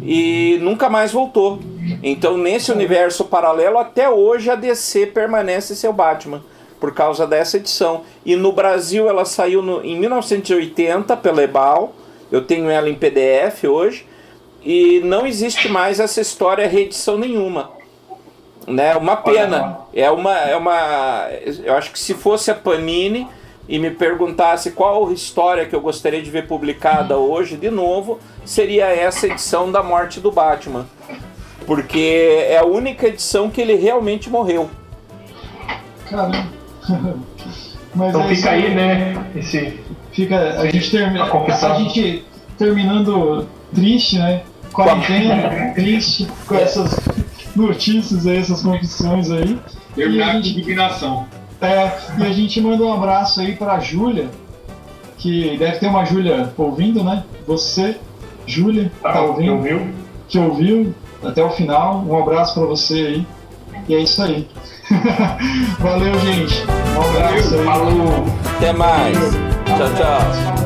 e nunca mais voltou. Então nesse universo paralelo até hoje a DC permanece seu Batman, por causa dessa edição. E no Brasil ela saiu em 1980 pela Ebal, eu tenho ela em PDF hoje, e não existe mais essa história reedição nenhuma, né? Uma pena. Eu acho que se fosse a Panini e me perguntasse qual história que eu gostaria de ver publicada hoje de novo, seria essa edição da morte do Batman, porque é a única edição que ele realmente morreu. Caramba. Mas então fica aí, né? A gente terminando triste, né? Quarentena, triste com essas notícias aí, essas confissões aí. Terminar de indignação. E a gente manda um abraço aí pra Júlia, que deve ter uma Júlia ouvindo, né? Você, Júlia, tá ouvindo? Que ouviu até o final. Um abraço pra você aí. E é isso aí. Valeu, gente. Um abraço aí. Falou. Até mais. Tchau, tchau.